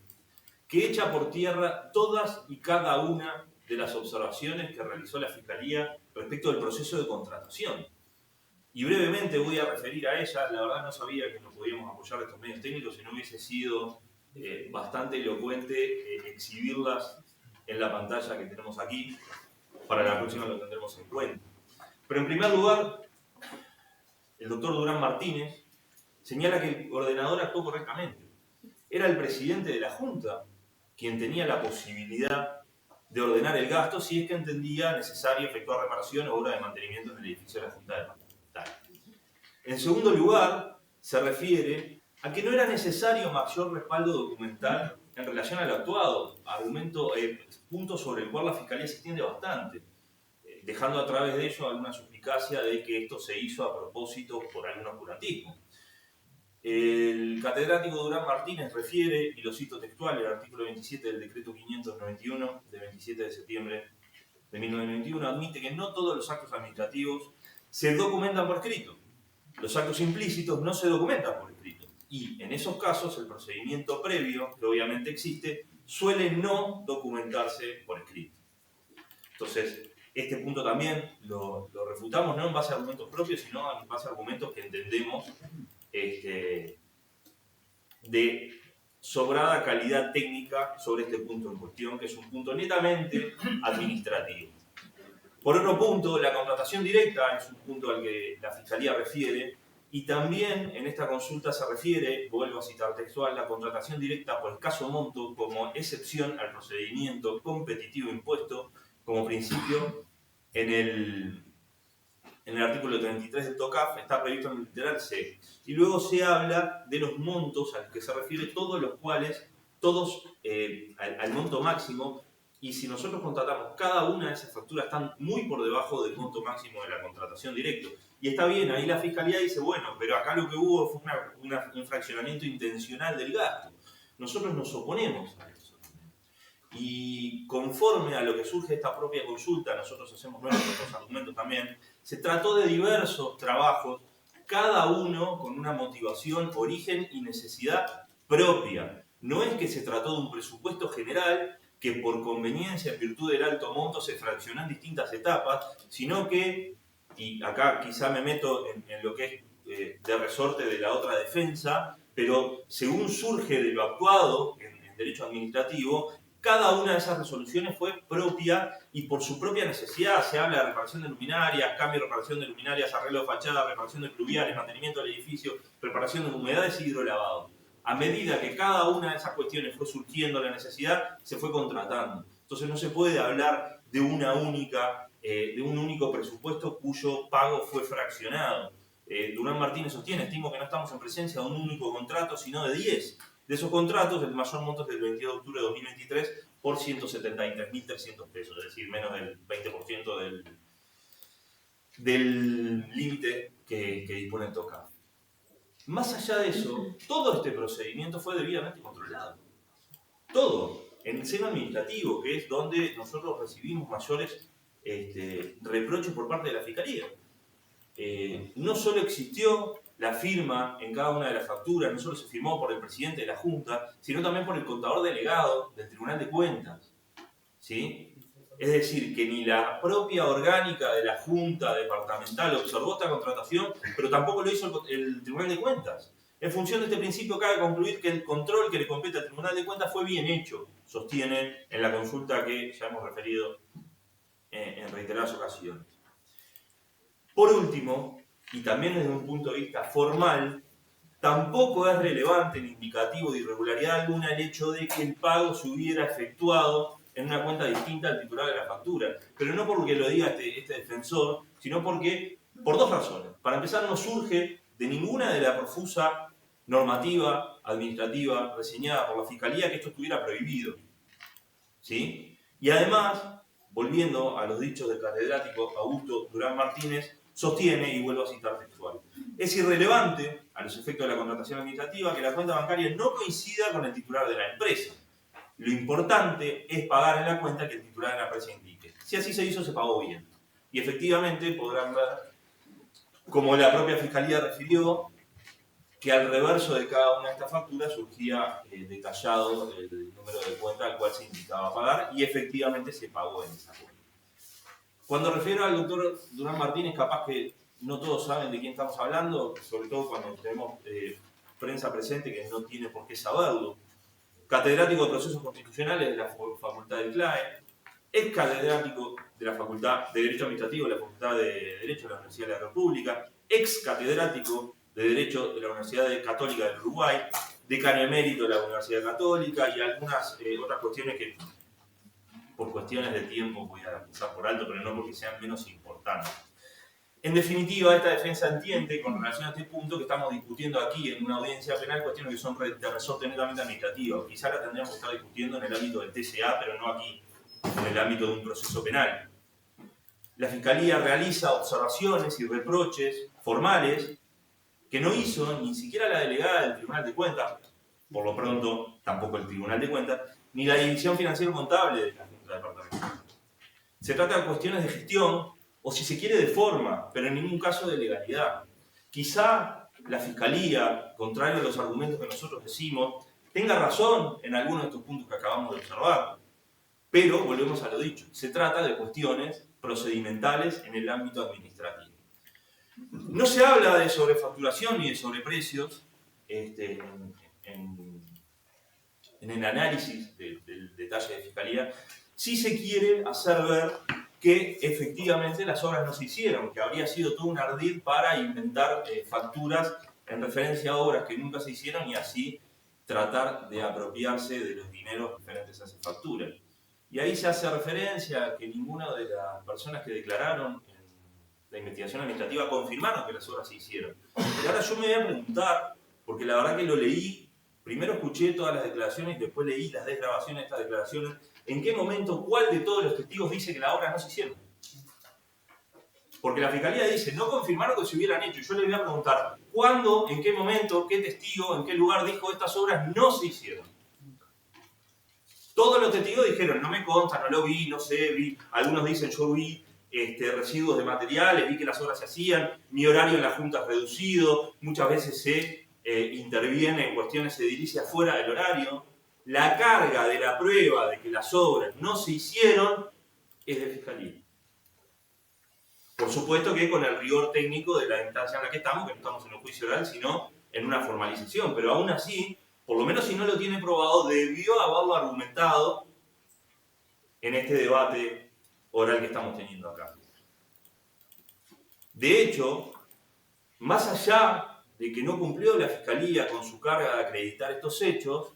que echa por tierra todas y cada una de las observaciones que realizó la Fiscalía respecto del proceso de contratación. Y brevemente voy a referir a ellas. La verdad no sabía que nos podíamos apoyar de estos medios técnicos si no hubiese sido bastante elocuente exhibirlas en la pantalla que tenemos aquí. Para la próxima lo tendremos en cuenta. Pero en primer lugar, el doctor Durán Martínez señala que el ordenador actuó correctamente. Era el presidente de la Junta quien tenía la posibilidad de ordenar el gasto si es que entendía necesario efectuar reparación o obra de mantenimiento en el edificio de la Junta de Departamental. En segundo lugar, se refiere a que no era necesario mayor respaldo documental en relación al actuado, punto sobre el cual la Fiscalía se extiende bastante, dejando a través de ello alguna suspicacia de que esto se hizo a propósito por algún oscurantismo. El catedrático Durán Martínez refiere, y lo cito textual, el artículo 27 del decreto 591 de 27 de septiembre de 1991, admite que no todos los actos administrativos se documentan por escrito. Los actos implícitos no se documentan por escrito. Y en esos casos el procedimiento previo, que obviamente existe, suele no documentarse por escrito. Entonces, este punto también lo refutamos no en base a argumentos propios, sino en base a argumentos que entendemos de sobrada calidad técnica sobre este punto en cuestión, que es un punto netamente administrativo. Por otro punto, la contratación directa es un punto al que la Fiscalía refiere Y también en esta consulta se refiere, vuelvo a citar textual, la contratación directa por escaso monto como excepción al procedimiento competitivo impuesto como principio en el artículo 33 del TOCAF, está previsto en el literal C. Y luego se habla de los montos a los que se refiere, todos los cuales, al monto máximo, y si nosotros contratamos cada una de esas facturas están muy por debajo del monto máximo de la contratación directa. Y está bien, ahí la Fiscalía dice, bueno, pero acá lo que hubo fue un infraccionamiento intencional del gasto. Nosotros nos oponemos a eso. Y conforme a lo que surge esta propia consulta, nosotros hacemos nuestros argumentos también, se trató de diversos trabajos, cada uno con una motivación, origen y necesidad propia. No es que se trató de un presupuesto general que por conveniencia, en virtud del alto monto, se fraccionó en distintas etapas, sino que, y acá quizá me meto en lo que es de resorte de la otra defensa, pero según surge de lo actuado en derecho administrativo, cada una de esas resoluciones fue propia y por su propia necesidad. Se habla de reparación de luminarias, cambio de reparación de luminarias, arreglo de fachada, reparación de pluviales, mantenimiento del edificio, reparación de humedades y hidrolavado. A medida que cada una de esas cuestiones fue surgiendo la necesidad, se fue contratando. Entonces no se puede hablar de un único presupuesto cuyo pago fue fraccionado. Durán Martínez sostiene, estimo que no estamos en presencia de un único contrato, sino de 10. De esos contratos, el mayor monto es del 22 de octubre de 2023 por 173.300 pesos, es decir, menos del 20% del límite que dispone el TOCAF. Más allá de eso, todo este procedimiento fue debidamente controlado. Todo, en el seno administrativo, que es donde nosotros recibimos mayores reproches por parte de la Fiscalía. No solo existió la firma en cada una de las facturas, no solo se firmó por el presidente de la Junta, sino también por el contador delegado del Tribunal de Cuentas. ¿Sí? Es decir, que ni la propia orgánica de la Junta Departamental observó esta contratación, pero tampoco lo hizo el Tribunal de Cuentas. En función de este principio, cabe concluir que el control que le compete al Tribunal de Cuentas fue bien hecho, sostienen en la consulta que ya hemos referido en reiteradas ocasiones. Por último, y también desde un punto de vista formal, tampoco es relevante ni indicativo de irregularidad alguna el hecho de que el pago se hubiera efectuado en una cuenta distinta al titular de la factura. Pero no porque lo diga este defensor, sino porque, por dos razones. Para empezar, no surge de ninguna de la profusa normativa administrativa reseñada por la Fiscalía que esto estuviera prohibido. ¿Sí? Y además, volviendo a los dichos del catedrático Augusto Durán Martínez, sostiene, y vuelvo a citar textual, es irrelevante, a los efectos de la contratación administrativa, que la cuenta bancaria no coincida con el titular de la empresa. Lo importante es pagar en la cuenta que el titular de la empresa indique. Si así se hizo, se pagó bien. Y efectivamente podrán ver, como la propia Fiscalía refirió, que al reverso de cada una de estas facturas surgía detallado el número de cuenta al cual se indicaba pagar, y efectivamente se pagó en esa cuenta. Cuando refiero al doctor Durán Martínez, capaz que no todos saben de quién estamos hablando, sobre todo cuando tenemos prensa presente que no tiene por qué saberlo. Catedrático de Procesos Constitucionales de la Facultad del CLAE, ex catedrático de la Facultad de Derecho Administrativo de la Facultad de Derecho de la Universidad de la República, ex catedrático de Derecho de la Universidad Católica del Uruguay, decano emérito de la Universidad Católica y algunas otras cuestiones que por cuestiones de tiempo voy a pasar por alto, pero no porque sean menos importantes. En definitiva, esta defensa entiende, con relación a este punto, que estamos discutiendo aquí en una audiencia penal cuestiones que son de resorte netamente administrativo. Quizá la tendríamos que estar discutiendo en el ámbito del TCA, pero no aquí, en el ámbito de un proceso penal. La Fiscalía realiza observaciones y reproches formales que no hizo ni siquiera la delegada del Tribunal de Cuentas, por lo pronto tampoco el Tribunal de Cuentas, ni la División Financiero-Contable de la Junta Departamental. Se trata de cuestiones de gestión, o si se quiere de forma, pero en ningún caso de legalidad. Quizá la Fiscalía, contrario a los argumentos que nosotros decimos, tenga razón en algunos de estos puntos que acabamos de observar, pero volvemos a lo dicho, se trata de cuestiones procedimentales en el ámbito administrativo. No se habla de sobrefacturación ni de sobreprecios en el análisis del detalle de Fiscalía. Sí se quiere hacer ver que efectivamente las obras no se hicieron, que habría sido todo un ardid para inventar facturas en referencia a obras que nunca se hicieron y así tratar de apropiarse de los dineros referentes a esas facturas. Y ahí se hace referencia a que ninguna de las personas que declararon en la investigación administrativa confirmaron que las obras se hicieron. Y ahora yo me voy a preguntar, porque la verdad que lo leí, primero escuché todas las declaraciones y después leí las desgrabaciones de estas declaraciones, ¿en qué momento, cuál de todos los testigos dice que las obras no se hicieron? Porque la Fiscalía dice, no confirmaron que se hubieran hecho. Yo le voy a preguntar, ¿cuándo, en qué momento, qué testigo, en qué lugar dijo estas obras no se hicieron? Todos los testigos dijeron, no me consta, no lo vi, no sé, vi. Algunos dicen, yo vi residuos de materiales, vi que las obras se hacían, mi horario en la Junta es reducido, muchas veces se interviene en cuestiones edilicias fuera del horario. La carga de la prueba de que las obras no se hicieron es de Fiscalía. Por supuesto que con el rigor técnico de la instancia en la que estamos, que no estamos en un juicio oral, sino en una formalización, pero aún así, por lo menos si no lo tiene probado, debió haberlo argumentado en este debate oral que estamos teniendo acá. De hecho, más allá de que no cumplió la Fiscalía con su carga de acreditar estos hechos,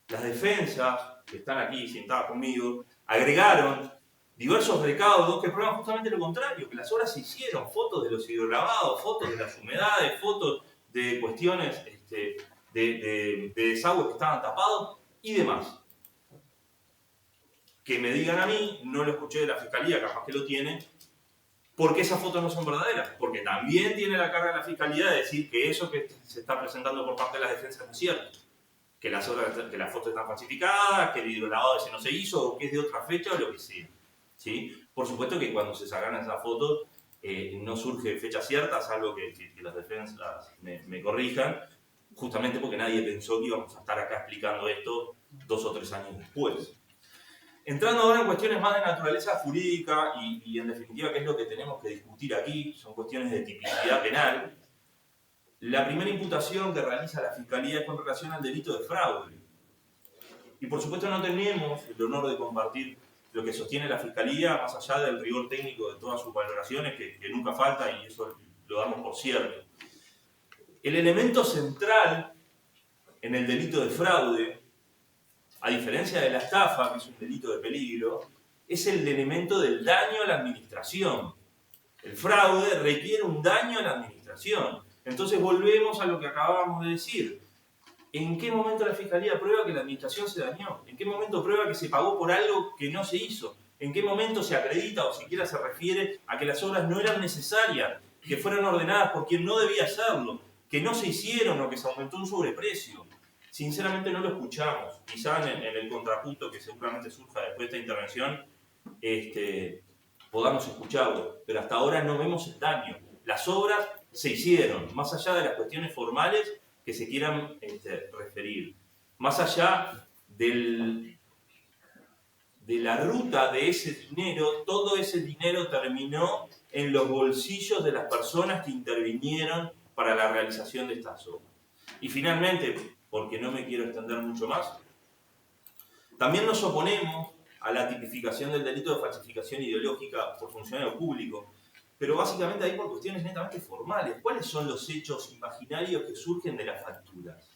las defensas, que están aquí sentadas conmigo, agregaron diversos recaudos que prueban justamente lo contrario, que las obras se hicieron, fotos de los hidrolavados, fotos de las humedades, fotos de cuestiones de desagües que estaban tapados y demás. Que me digan a mí, no lo escuché de la Fiscalía, capaz que lo tiene, porque esas fotos no son verdaderas, porque también tiene la carga de la Fiscalía de decir que eso que se está presentando por parte de las defensas no es cierto, que las fotos están falsificadas, que el hidrolavado ese no se hizo, o que es de otra fecha o lo que sea. ¿Sí? Por supuesto que cuando se sacan esas fotos no surge fecha cierta, salvo que las defensas me corrijan, justamente porque nadie pensó que íbamos a estar acá explicando esto 2 o 3 años después. Entrando ahora en cuestiones más de naturaleza jurídica y en definitiva qué es lo que tenemos que discutir aquí, son cuestiones de tipicidad penal. La primera imputación que realiza la Fiscalía es con relación al delito de fraude. Y por supuesto no tenemos el honor de compartir lo que sostiene la Fiscalía, más allá del rigor técnico de todas sus valoraciones, que nunca falta y eso lo damos por cierto. El elemento central en el delito de fraude, a diferencia de la estafa, que es un delito de peligro, es el elemento del daño a la administración. El fraude requiere un daño a la administración. Entonces volvemos a lo que acabamos de decir. ¿En qué momento la Fiscalía prueba que la administración se dañó? ¿En qué momento prueba que se pagó por algo que no se hizo? ¿En qué momento se acredita o siquiera se refiere a que las obras no eran necesarias, que fueron ordenadas por quien no debía hacerlo, que no se hicieron o que se aumentó un sobreprecio? Sinceramente no lo escuchamos. Quizá en el contrapunto que seguramente surja después de esta intervención podamos escucharlo, pero hasta ahora no vemos el daño. Las obras se hicieron, más allá de las cuestiones formales que se quieran referir, más allá de la ruta de ese dinero, todo ese dinero terminó en los bolsillos de las personas que intervinieron para la realización de estas obras. Y finalmente, porque no me quiero extender mucho más, también nos oponemos a la tipificación del delito de falsificación ideológica por funcionario público, pero básicamente ahí por cuestiones netamente formales. ¿Cuáles son los hechos imaginarios que surgen de las facturas?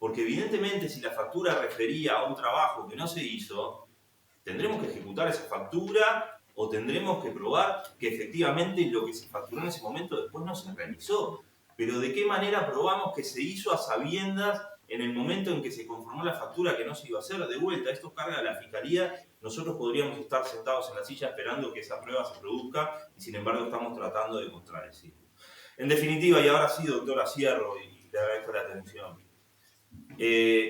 Porque evidentemente si la factura refería a un trabajo que no se hizo, tendremos que ejecutar esa factura o tendremos que probar que efectivamente lo que se facturó en ese momento después no se realizó. Pero ¿de qué manera probamos que se hizo a sabiendas en el momento en que se conformó la factura que no se iba a hacer? De vuelta, esto carga a la Fiscalía. Nosotros podríamos estar sentados en la silla esperando que esa prueba se produzca y sin embargo estamos tratando de contradecirlo. En definitiva, y ahora sí, doctora, cierro y le agradezco la atención.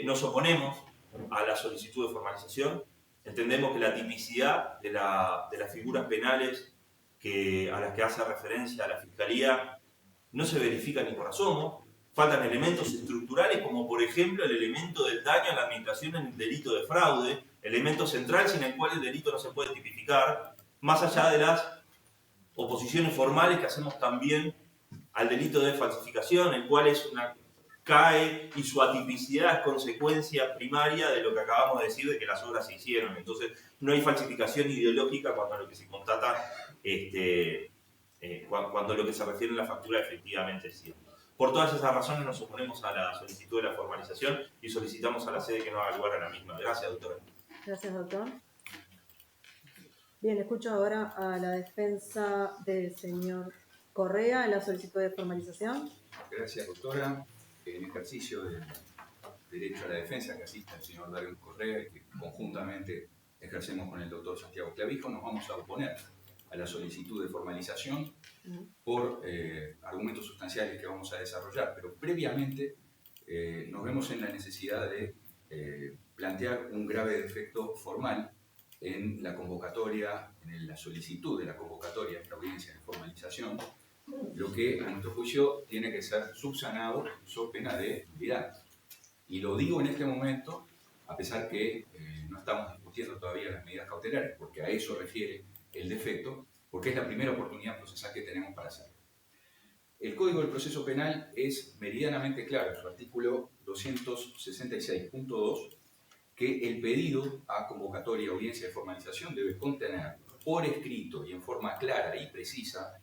Nos oponemos a la solicitud de formalización. Entendemos que la tipicidad de las figuras penales a las que hace referencia la Fiscalía no se verifica ni por asomo. Faltan elementos estructurales como por ejemplo el elemento del daño a la administración en el delito de fraude, elemento central sin el cual el delito no se puede tipificar, más allá de las oposiciones formales que hacemos también al delito de falsificación, el cual es una cae y su atipicidad es consecuencia primaria de lo que acabamos de decir de que las obras se hicieron. Entonces no hay falsificación ideológica cuando lo que se constata, cuando lo que se refiere en la factura efectivamente es cierto. Por todas esas razones nos oponemos a la solicitud de la formalización y solicitamos a la sede que no haga lugar a la misma. Gracias, doctora. Gracias, doctor. Bien, escucho ahora a la defensa del señor Correa en la solicitud de formalización. Gracias, doctora. En ejercicio del derecho a la defensa que asiste el señor Darío Correa y que conjuntamente ejercemos con el doctor Santiago Clavijo, nos vamos a oponer a la solicitud de formalización por argumentos sustanciales que vamos a desarrollar, pero previamente nos vemos en la necesidad de plantear un grave defecto formal en la convocatoria, en la solicitud de la convocatoria de la audiencia de formalización, lo que a nuestro juicio tiene que ser subsanado so pena de nulidad. Y lo digo en este momento, a pesar que no estamos discutiendo todavía las medidas cautelares, porque a eso refiere el defecto, porque es la primera oportunidad procesal que tenemos para hacerlo. El Código del Proceso Penal es meridianamente claro en su artículo 266.2 que el pedido a convocatoria, audiencia de formalización debe contener por escrito y en forma clara y precisa,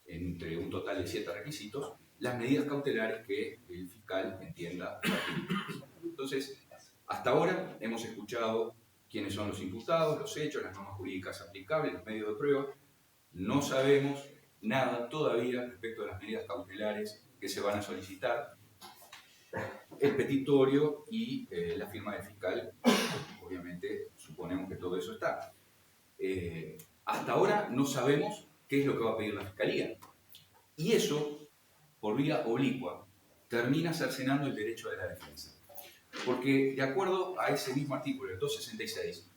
entre un total de 7 requisitos, las medidas cautelares que el fiscal entienda pertinentes. Entonces, hasta ahora hemos escuchado quiénes son los imputados, los hechos, las normas jurídicas aplicables, los medios de prueba. No sabemos nada todavía respecto de las medidas cautelares que se van a solicitar, el petitorio y la firma del fiscal. Obviamente, suponemos que todo eso está. Hasta ahora no sabemos qué es lo que va a pedir la Fiscalía. Y eso, por vía oblicua, termina cercenando el derecho de la defensa. Porque, de acuerdo a ese mismo artículo, el 266,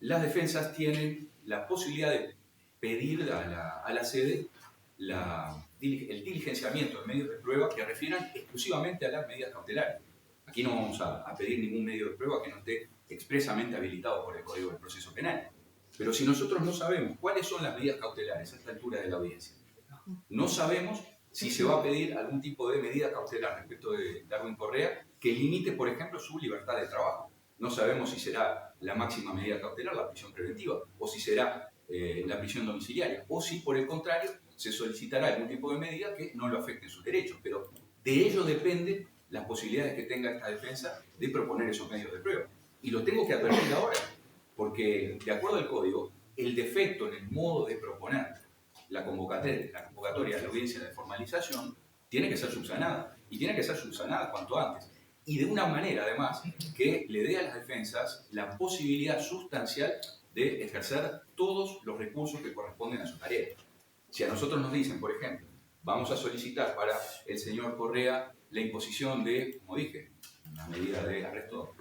las defensas tienen la posibilidad de pedir a la sede el diligenciamiento de medios de prueba que refieran exclusivamente a las medidas cautelares. Aquí no vamos a pedir ningún medio de prueba que no esté expresamente habilitado por el Código del Proceso Penal. Pero si nosotros no sabemos cuáles son las medidas cautelares a esta altura de la audiencia, no sabemos si se va a pedir algún tipo de medida cautelar respecto de Darwin Correa que limite, por ejemplo, su libertad de trabajo. No sabemos si será la máxima medida cautelar, la prisión preventiva, o si será la prisión domiciliaria, o si, por el contrario, se solicitará algún tipo de medida que no lo afecte en sus derechos. Pero de ello dependen las posibilidades que tenga esta defensa de proponer esos medios de prueba. Y lo tengo que advertir ahora, porque, de acuerdo al Código, el defecto en el modo de proponer la convocatoria de la audiencia de formalización tiene que ser subsanada, y tiene que ser subsanada cuanto antes. Y de una manera, además, que le dé a las defensas la posibilidad sustancial de ejercer todos los recursos que corresponden a su tarea. Si a nosotros nos dicen, por ejemplo, vamos a solicitar para el señor Correa la imposición de, como dije, una medida de arresto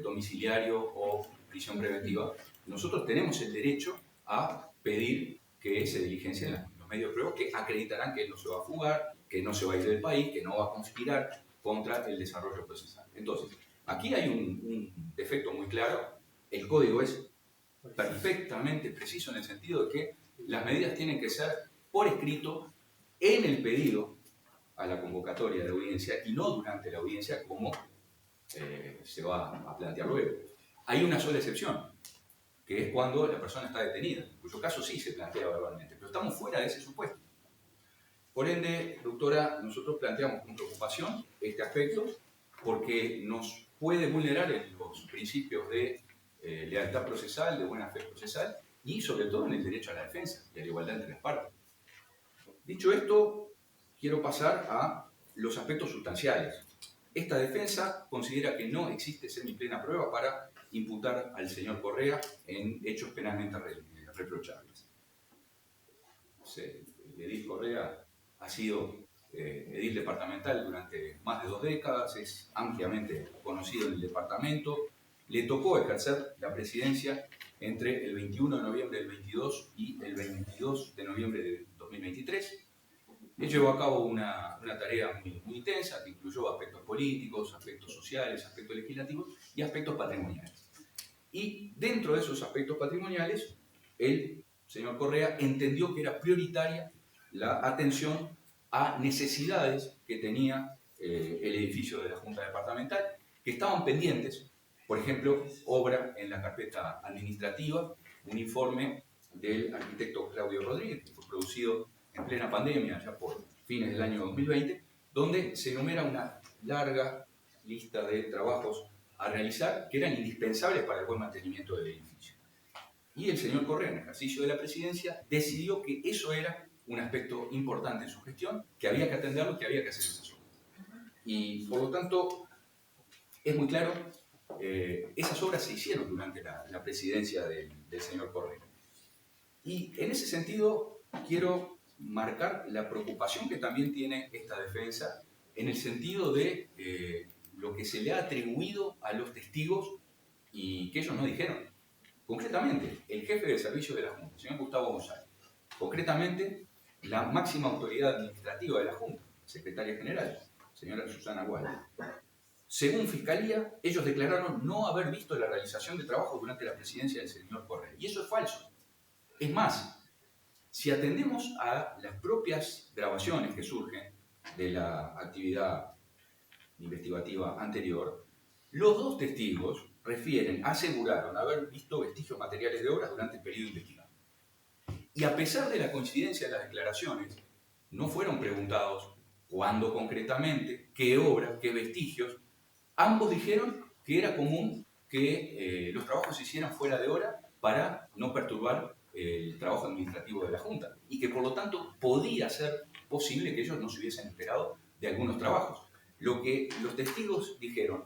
domiciliario o prisión preventiva, nosotros tenemos el derecho a pedir que se diligencien los medios de prueba que acreditarán que él no se va a fugar, que no se va a ir del país, que no va a conspirar contra el desarrollo procesal. Entonces, aquí hay un defecto muy claro. El Código es perfectamente preciso en el sentido de que las medidas tienen que ser por escrito en el pedido a la convocatoria de audiencia y no durante la audiencia como se va a plantear luego. Hay una sola excepción, que es cuando la persona está detenida, en cuyo caso sí se plantea verbalmente, pero estamos fuera de ese supuesto. Por ende, doctora, nosotros planteamos con preocupación este aspecto porque nos puede vulnerar en los principios de lealtad procesal, de buena fe procesal y sobre todo en el derecho a la defensa y a la igualdad entre las partes. Dicho esto, quiero pasar a los aspectos sustanciales. Esta defensa considera que no existe semiplena prueba para imputar al señor Correa en hechos penalmente reprochables. Edil Correa ha sido edil departamental durante más de 2 décadas, es ampliamente conocido en el departamento. Le tocó ejercer la presidencia entre el 21 de noviembre del 22 y el 22 de noviembre de 2023. Él llevó a cabo una tarea muy intensa que incluyó aspectos políticos, aspectos sociales, aspectos legislativos y aspectos patrimoniales. Y dentro de esos aspectos patrimoniales, el señor Correa entendió que era prioritaria la atención a necesidades que tenía el edificio de la Junta Departamental, que estaban pendientes, por ejemplo, obra en la carpeta administrativa, un informe del arquitecto Claudio Rodríguez, que fue producido en plena pandemia, ya por fines del año 2020, donde se enumera una larga lista de trabajos a realizar que eran indispensables para el buen mantenimiento del edificio. Y el señor Correa, en ejercicio de la presidencia, decidió que eso era un aspecto importante en su gestión, que había que atenderlo, que había que hacer esas obras. Y por lo tanto, es muy claro, esas obras se hicieron durante la presidencia del señor Correa. Y en ese sentido, quiero marcar la preocupación que también tiene esta defensa en el sentido de lo que se le ha atribuido a los testigos y que ellos no dijeron. Concretamente, el jefe de servicio de la Junta, el señor Gustavo González. Concretamente, la máxima autoridad administrativa de la Junta, secretaria general, señora Susana Gual. Según Fiscalía, ellos declararon no haber visto la realización de trabajo durante la presidencia del señor Correa. Y eso es falso. Es más, si atendemos a las propias grabaciones que surgen de la actividad investigativa anterior, los dos testigos aseguraron haber visto vestigios materiales de obras durante el periodo investigado. Y a pesar de la coincidencia de las declaraciones, no fueron preguntados cuándo concretamente, qué obras, qué vestigios. Ambos dijeron que era común que los trabajos se hicieran fuera de hora para no perturbar el trabajo administrativo de la Junta y que por lo tanto podía ser posible que ellos no se hubiesen enterado de algunos trabajos. Lo que los testigos dijeron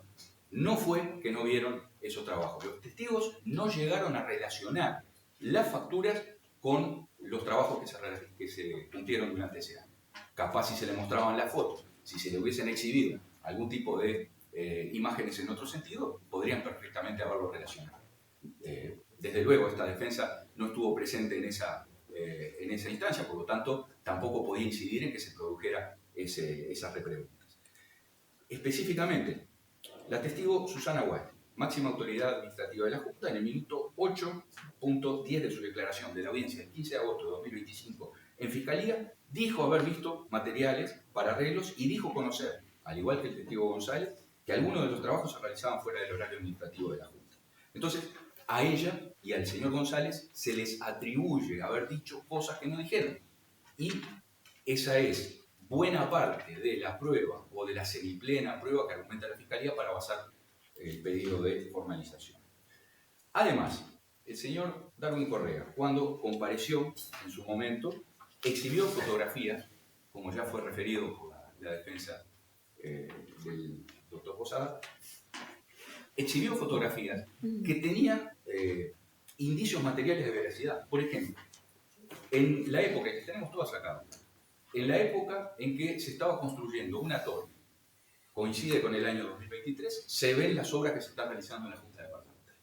no fue que no vieron esos trabajos. Los testigos no llegaron a relacionar las facturas con los trabajos que se cumplieron durante ese año. Capaz si se le mostraban las fotos, si se le hubiesen exhibido algún tipo de imágenes en otro sentido, podrían perfectamente haberlo relacionado. Desde luego, esta defensa no estuvo presente en esa instancia, por lo tanto, tampoco podía incidir en que se produjera esas repreguntas. Específicamente, la testigo Susana Gual, máxima autoridad administrativa de la Junta, en el minuto 8.10 de su declaración de la audiencia del 15 de agosto de 2025 en Fiscalía, dijo haber visto materiales para arreglos y dijo conocer, al igual que el testigo González, que algunos de los trabajos se realizaban fuera del horario administrativo de la Junta. Entonces, a ella y al señor González se les atribuye haber dicho cosas que no dijeron. Y esa es buena parte de la prueba o de la semiplena prueba que argumenta la Fiscalía para basar el pedido de formalización. Además, el señor Darwin Correa, cuando compareció en su momento, exhibió fotografías, como ya fue referido por la defensa del doctor Posada, exhibió fotografías que tenían indicios materiales de veracidad. Por ejemplo, en la época, que tenemos todas acá, en la época en que se estaba construyendo una torre, coincide con el año 2023, se ven las obras que se están realizando en la Junta Departamental.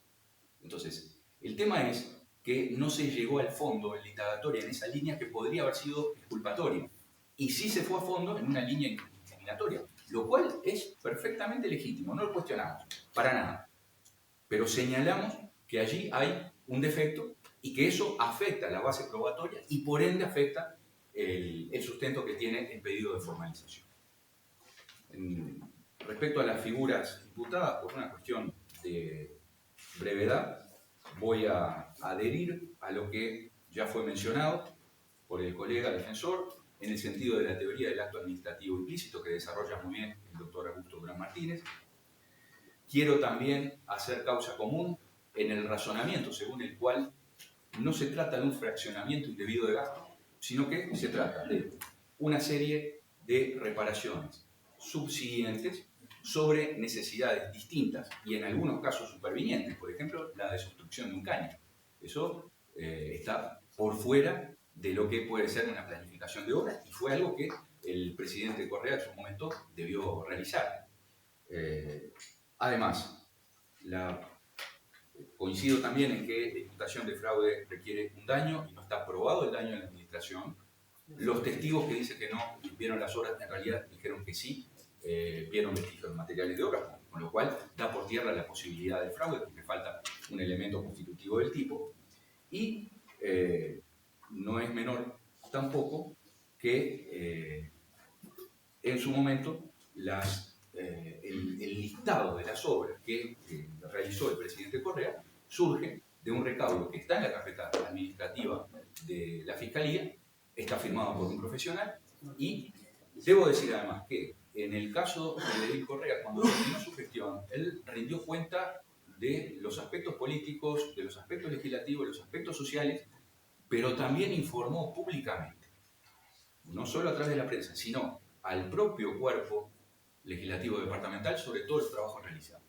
Entonces, el tema es que no se llegó al fondo en la indagatoria en esa línea que podría haber sido exculpatoria. Y sí se fue a fondo en una línea incriminatoria, lo cual es perfectamente legítimo, no lo cuestionamos, para nada. Pero señalamos que allí hay un defecto y que eso afecta la base probatoria y por ende afecta el sustento que tiene el pedido de formalización. Respecto a las figuras imputadas, por una cuestión de brevedad, voy a adherir a lo que ya fue mencionado por el colega defensor en el sentido de la teoría del acto administrativo implícito que desarrolla muy bien el doctor Augusto Durán Martínez. Quiero también hacer causa común en el razonamiento según el cual no se trata de un fraccionamiento indebido de gasto, sino que se trata de una serie de reparaciones subsiguientes sobre necesidades distintas y en algunos casos supervinientes, por ejemplo, la desobstrucción de un caño. Eso está por fuera de lo que puede ser una planificación de obras y fue algo que el presidente Correa en su momento debió realizar. Además, coincido también en que la imputación de fraude requiere un daño y no está probado el daño en la administración. Los testigos que dicen que no vieron las obras en realidad dijeron que sí, vieron vestigios de materiales de obra, con lo cual da por tierra la posibilidad de fraude porque falta un elemento constitutivo del tipo. Y no es menor tampoco que en su momento el listado de las obras que realizó el presidente Correa surge de un recaudo que está en la carpeta administrativa de la Fiscalía, está firmado por un profesional, y debo decir además que en el caso de Edil Correa, cuando terminó su gestión, él rindió cuenta de los aspectos políticos, de los aspectos legislativos, de los aspectos sociales, pero también informó públicamente, no solo a través de la prensa, sino al propio cuerpo legislativo departamental sobre todo el trabajo realizado.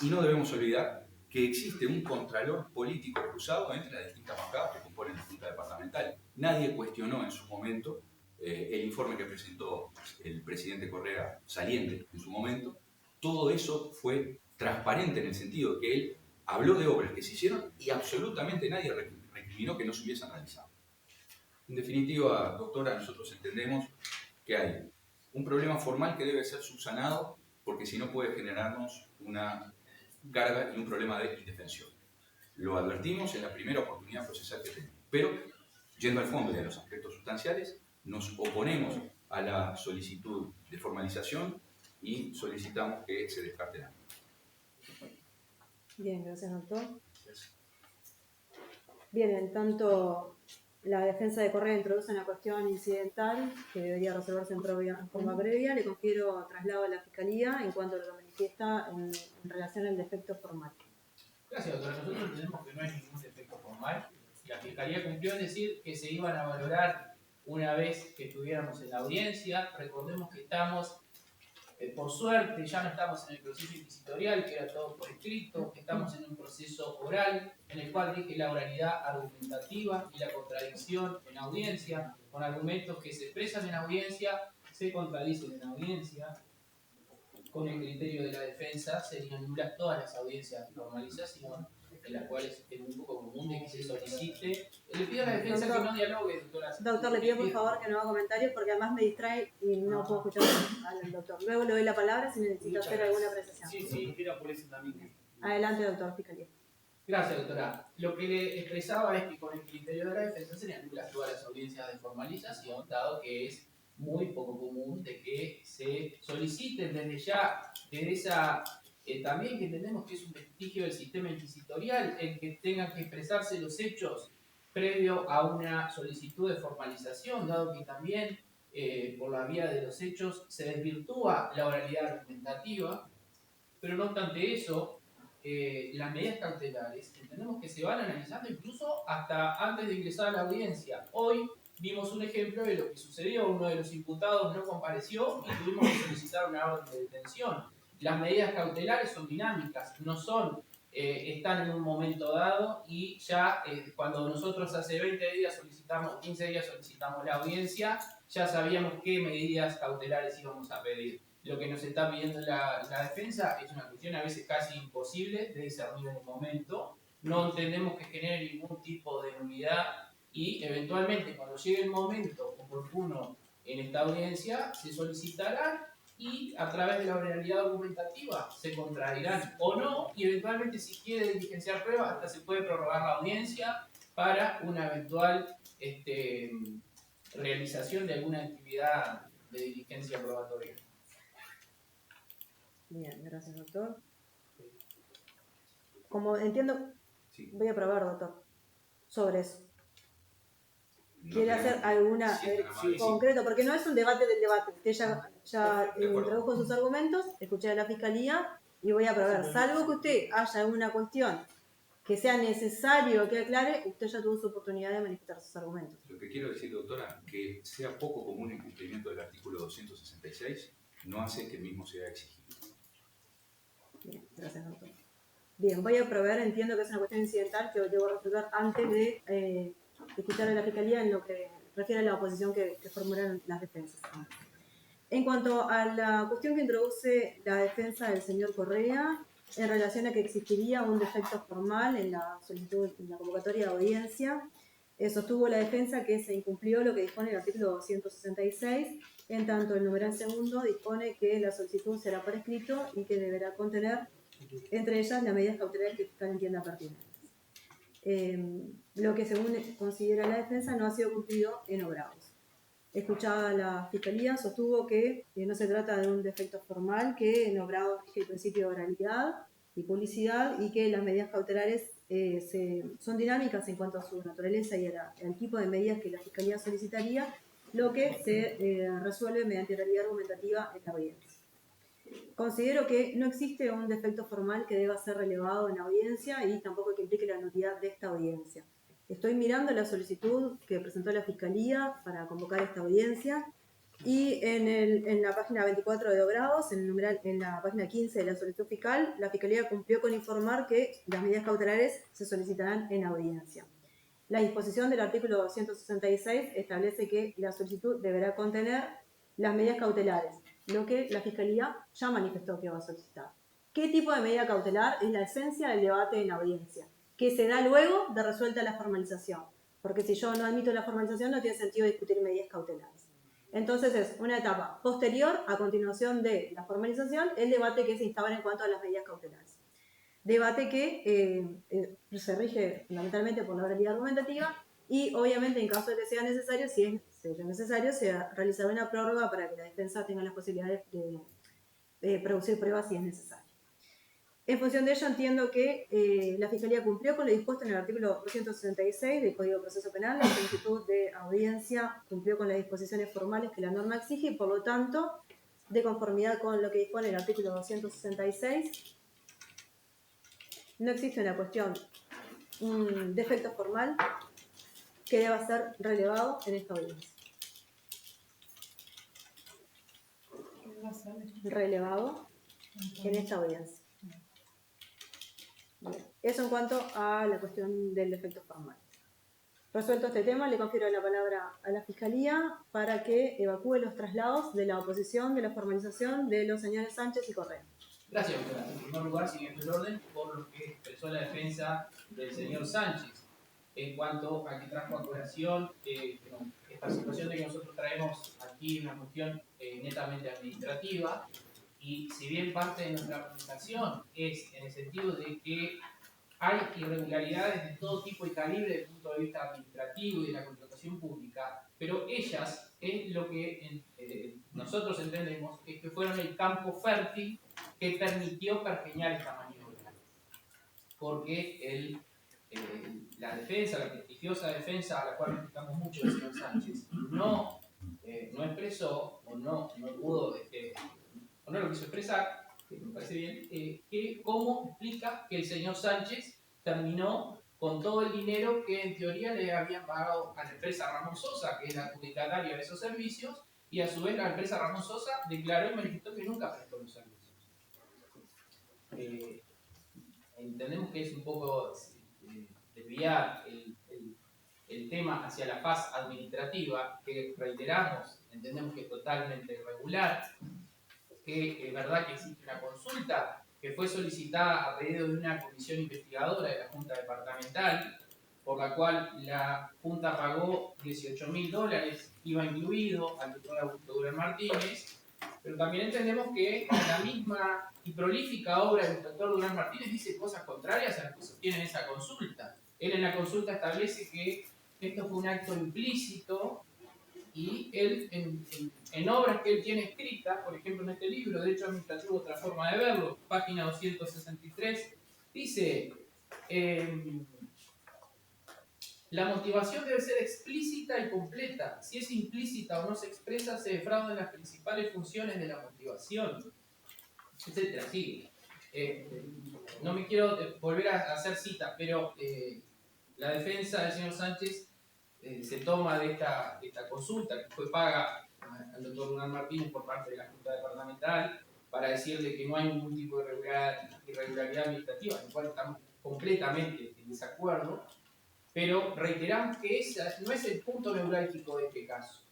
Y no debemos olvidar que existe un contralor político cruzado entre las distintas bancadas que componen la Junta Departamental. Nadie cuestionó en su momento el informe que presentó el presidente Correa saliente en su momento. Todo eso fue transparente en el sentido de que él habló de obras que se hicieron y absolutamente nadie recriminó que no se hubiesen realizado. En definitiva, doctora, nosotros entendemos que hay un problema formal que debe ser subsanado porque si no puede generarnos una carga y un problema de indefensión. Lo advertimos en la primera oportunidad procesal que tenemos. Pero, yendo al fondo de los aspectos sustanciales, nos oponemos a la solicitud de formalización y solicitamos que se descarte la. Bien, gracias, doctor. Bien, en tanto la defensa de Correa introduce una cuestión incidental que debería resolverse en forma previa, le confiero traslado a la Fiscalía en cuanto a lo que manifiesta en relación al defecto formal. Gracias, doctora. Nosotros entendemos que no hay ningún defecto formal. La Fiscalía cumplió en decir que se iban a valorar una vez que estuviéramos en la audiencia. Recordemos que estamos, por suerte, ya no estamos en el proceso inquisitorial, que era todo por escrito, estamos en un proceso oral, en el cual rige la oralidad argumentativa y la contradicción en audiencia, con argumentos que se expresan en audiencia, se contradicen en audiencia. Con el criterio de la defensa serían nulas todas las audiencias de formalización, en las cuales es muy poco común de que se solicite. Le pido a la defensa que no dialogue, doctora. Doctor, le pido por favor que no haga comentarios porque además me distrae y no puedo escuchar al doctor. Luego le doy la palabra si necesita hacer alguna apreciación. Sí, era por eso también. Adelante, doctor, Fiscalía. Gracias, doctora. Lo que le expresaba es que con el criterio de la defensa serían nulas todas las audiencias de formalización, dado que es muy poco común de que se soliciten desde ya, desde esa, también que entendemos que es un vestigio del sistema inquisitorial, en que tengan que expresarse los hechos previo a una solicitud de formalización, dado que también por la vía de los hechos se desvirtúa la oralidad argumentativa, pero no obstante eso, las medidas cautelares entendemos que se van analizando incluso hasta antes de ingresar a la audiencia. Hoy vimos un ejemplo de lo que sucedió, uno de los imputados no compareció y tuvimos que solicitar una orden de detención. Las medidas cautelares son dinámicas, no son, están en un momento dado y ya cuando nosotros hace 20 días solicitamos, 15 días solicitamos la audiencia, ya sabíamos qué medidas cautelares íbamos a pedir. Lo que nos está pidiendo la defensa es una cuestión a veces casi imposible de discernir en el momento. No entendemos que genere ningún tipo de nulidad y eventualmente cuando llegue el momento oportuno en esta audiencia se solicitará y a través de la oralidad argumentativa se contraerán o no y eventualmente si quiere diligenciar pruebas hasta se puede prorrogar la audiencia para una eventual realización de alguna actividad de diligencia probatoria. Bien, gracias, doctor. Como entiendo, Sí. voy a probar, doctor, sobre eso. No ¿Quiere tenemos- hacer alguna Sí, sí, sí. concreto? Porque no es un debate del debate. Usted ya De acuerdo. introdujo sus argumentos, escuché a la Fiscalía y voy a probar. Salvo que usted haya alguna cuestión que sea necesario que aclare, usted ya tuvo su oportunidad de manifestar sus argumentos. Lo que quiero decir, doctora, que sea poco común el cumplimiento del artículo 266 no hace que el mismo sea exigible. Bien, gracias, doctor. Bien, voy a proveer, entiendo que es una cuestión incidental que debo resolver antes de escuchar a la Fiscalía en lo que refiere a la oposición que formularon las defensas. En cuanto a la cuestión que introduce la defensa del señor Correa, en relación a que existiría un defecto formal en la solicitud, en la convocatoria de audiencia, sostuvo la defensa que se incumplió lo que dispone el artículo 266, en tanto el numeral segundo dispone que la solicitud será por escrito y que deberá contener, entre ellas, las medidas cautelares que el fiscal entienda pertinentes. Lo que según considera la defensa no ha sido cumplido en obrados. escuchada la Fiscalía, sostuvo que no se trata de un defecto formal, que en obrado rige el principio de oralidad y publicidad y que las medidas cautelares son dinámicas en cuanto a su naturaleza y al tipo de medidas que la Fiscalía solicitaría, lo que se resuelve mediante oralidad argumentativa en la audiencia. Considero que no existe un defecto formal que deba ser relevado en la audiencia y tampoco que implique la nulidad de esta audiencia. Estoy mirando la solicitud que presentó la Fiscalía para convocar esta audiencia y en la página 24 de obrados, en la página 15 de la solicitud fiscal, la Fiscalía cumplió con informar que las medidas cautelares se solicitarán en audiencia. La disposición del artículo 266 establece que la solicitud deberá contener las medidas cautelares, lo que la Fiscalía ya manifestó que va a solicitar. ¿Qué tipo de medida cautelar es la esencia del debate en audiencia? Que se da luego de resuelta la formalización, porque si yo no admito la formalización no tiene sentido discutir medidas cautelares. Entonces es una etapa posterior a continuación de la formalización, el debate que se instaura en cuanto a las medidas cautelares. Debate que se rige fundamentalmente por la oralidad argumentativa y obviamente en caso de que sea necesario, si es necesario, se realizará una prórroga para que la defensa tenga las posibilidades de producir pruebas si es necesario. En función de ello entiendo que la Fiscalía cumplió con lo dispuesto en el artículo 266 del Código de Proceso Penal, la solicitud de audiencia cumplió con las disposiciones formales que la norma exige y por lo tanto, de conformidad con lo que dispone el artículo 266, no existe una cuestión, un defecto formal que deba ser relevado en esta audiencia. Relevado en esta audiencia. Bien. Eso en cuanto a la cuestión del defecto formal. Resuelto este tema, le confiero la palabra a la Fiscalía para que evacúe los traslados de la oposición de la formalización de los señores Sánchez y Correa. Gracias, doctora. En primer lugar, siguiendo el orden, por lo que expresó la defensa del señor Sánchez en cuanto a que trajo a colación esta situación de que nosotros traemos aquí una cuestión netamente administrativa. Y si bien parte de nuestra argumentación es en el sentido de que hay irregularidades de todo tipo y calibre desde el punto de vista administrativo y de la contratación pública, pero ellas es lo que nosotros entendemos es que fueron el campo fértil que permitió pergeñar esta maniobra. Porque la defensa, la prestigiosa defensa a la cual respetamos mucho el señor Sánchez, no expresó o no pudo o no lo quiso expresar, que me parece bien, que cómo explica que el señor Sánchez terminó con todo el dinero que en teoría le habían pagado a la empresa Ramón Sosa, que es la adjudicataria de esos servicios, y a su vez la empresa Ramón Sosa declaró y manifestó que nunca prestó los servicios. Entendemos que es un poco desviar el tema hacia la faz administrativa, que reiteramos, entendemos que es totalmente irregular, que es verdad que existe una consulta que fue solicitada a pedido de una comisión investigadora de la Junta Departamental, por la cual la Junta pagó $18.000, iba incluido al doctor Augusto Durán Martínez, pero también entendemos que la misma y prolífica obra del doctor Durán Martínez dice cosas contrarias a las que sostiene esa consulta. Él en la consulta establece que esto fue un acto implícito y él en obras que él tiene escritas, por ejemplo en este libro, Derecho Administrativo, otra forma de verlo, página 263, dice la motivación debe ser explícita y completa. Si es implícita o no se expresa, se defraudan las principales funciones de la motivación, etcétera. Sí. No me quiero volver a hacer citas, pero la defensa del señor Sánchez se toma de esta consulta que fue paga al doctor Durán Martínez por parte de la Junta Departamental para decirle que no hay ningún tipo de irregularidad administrativa, en el cual estamos completamente en desacuerdo, pero reiteramos que ese no es el punto neurálgico de este caso.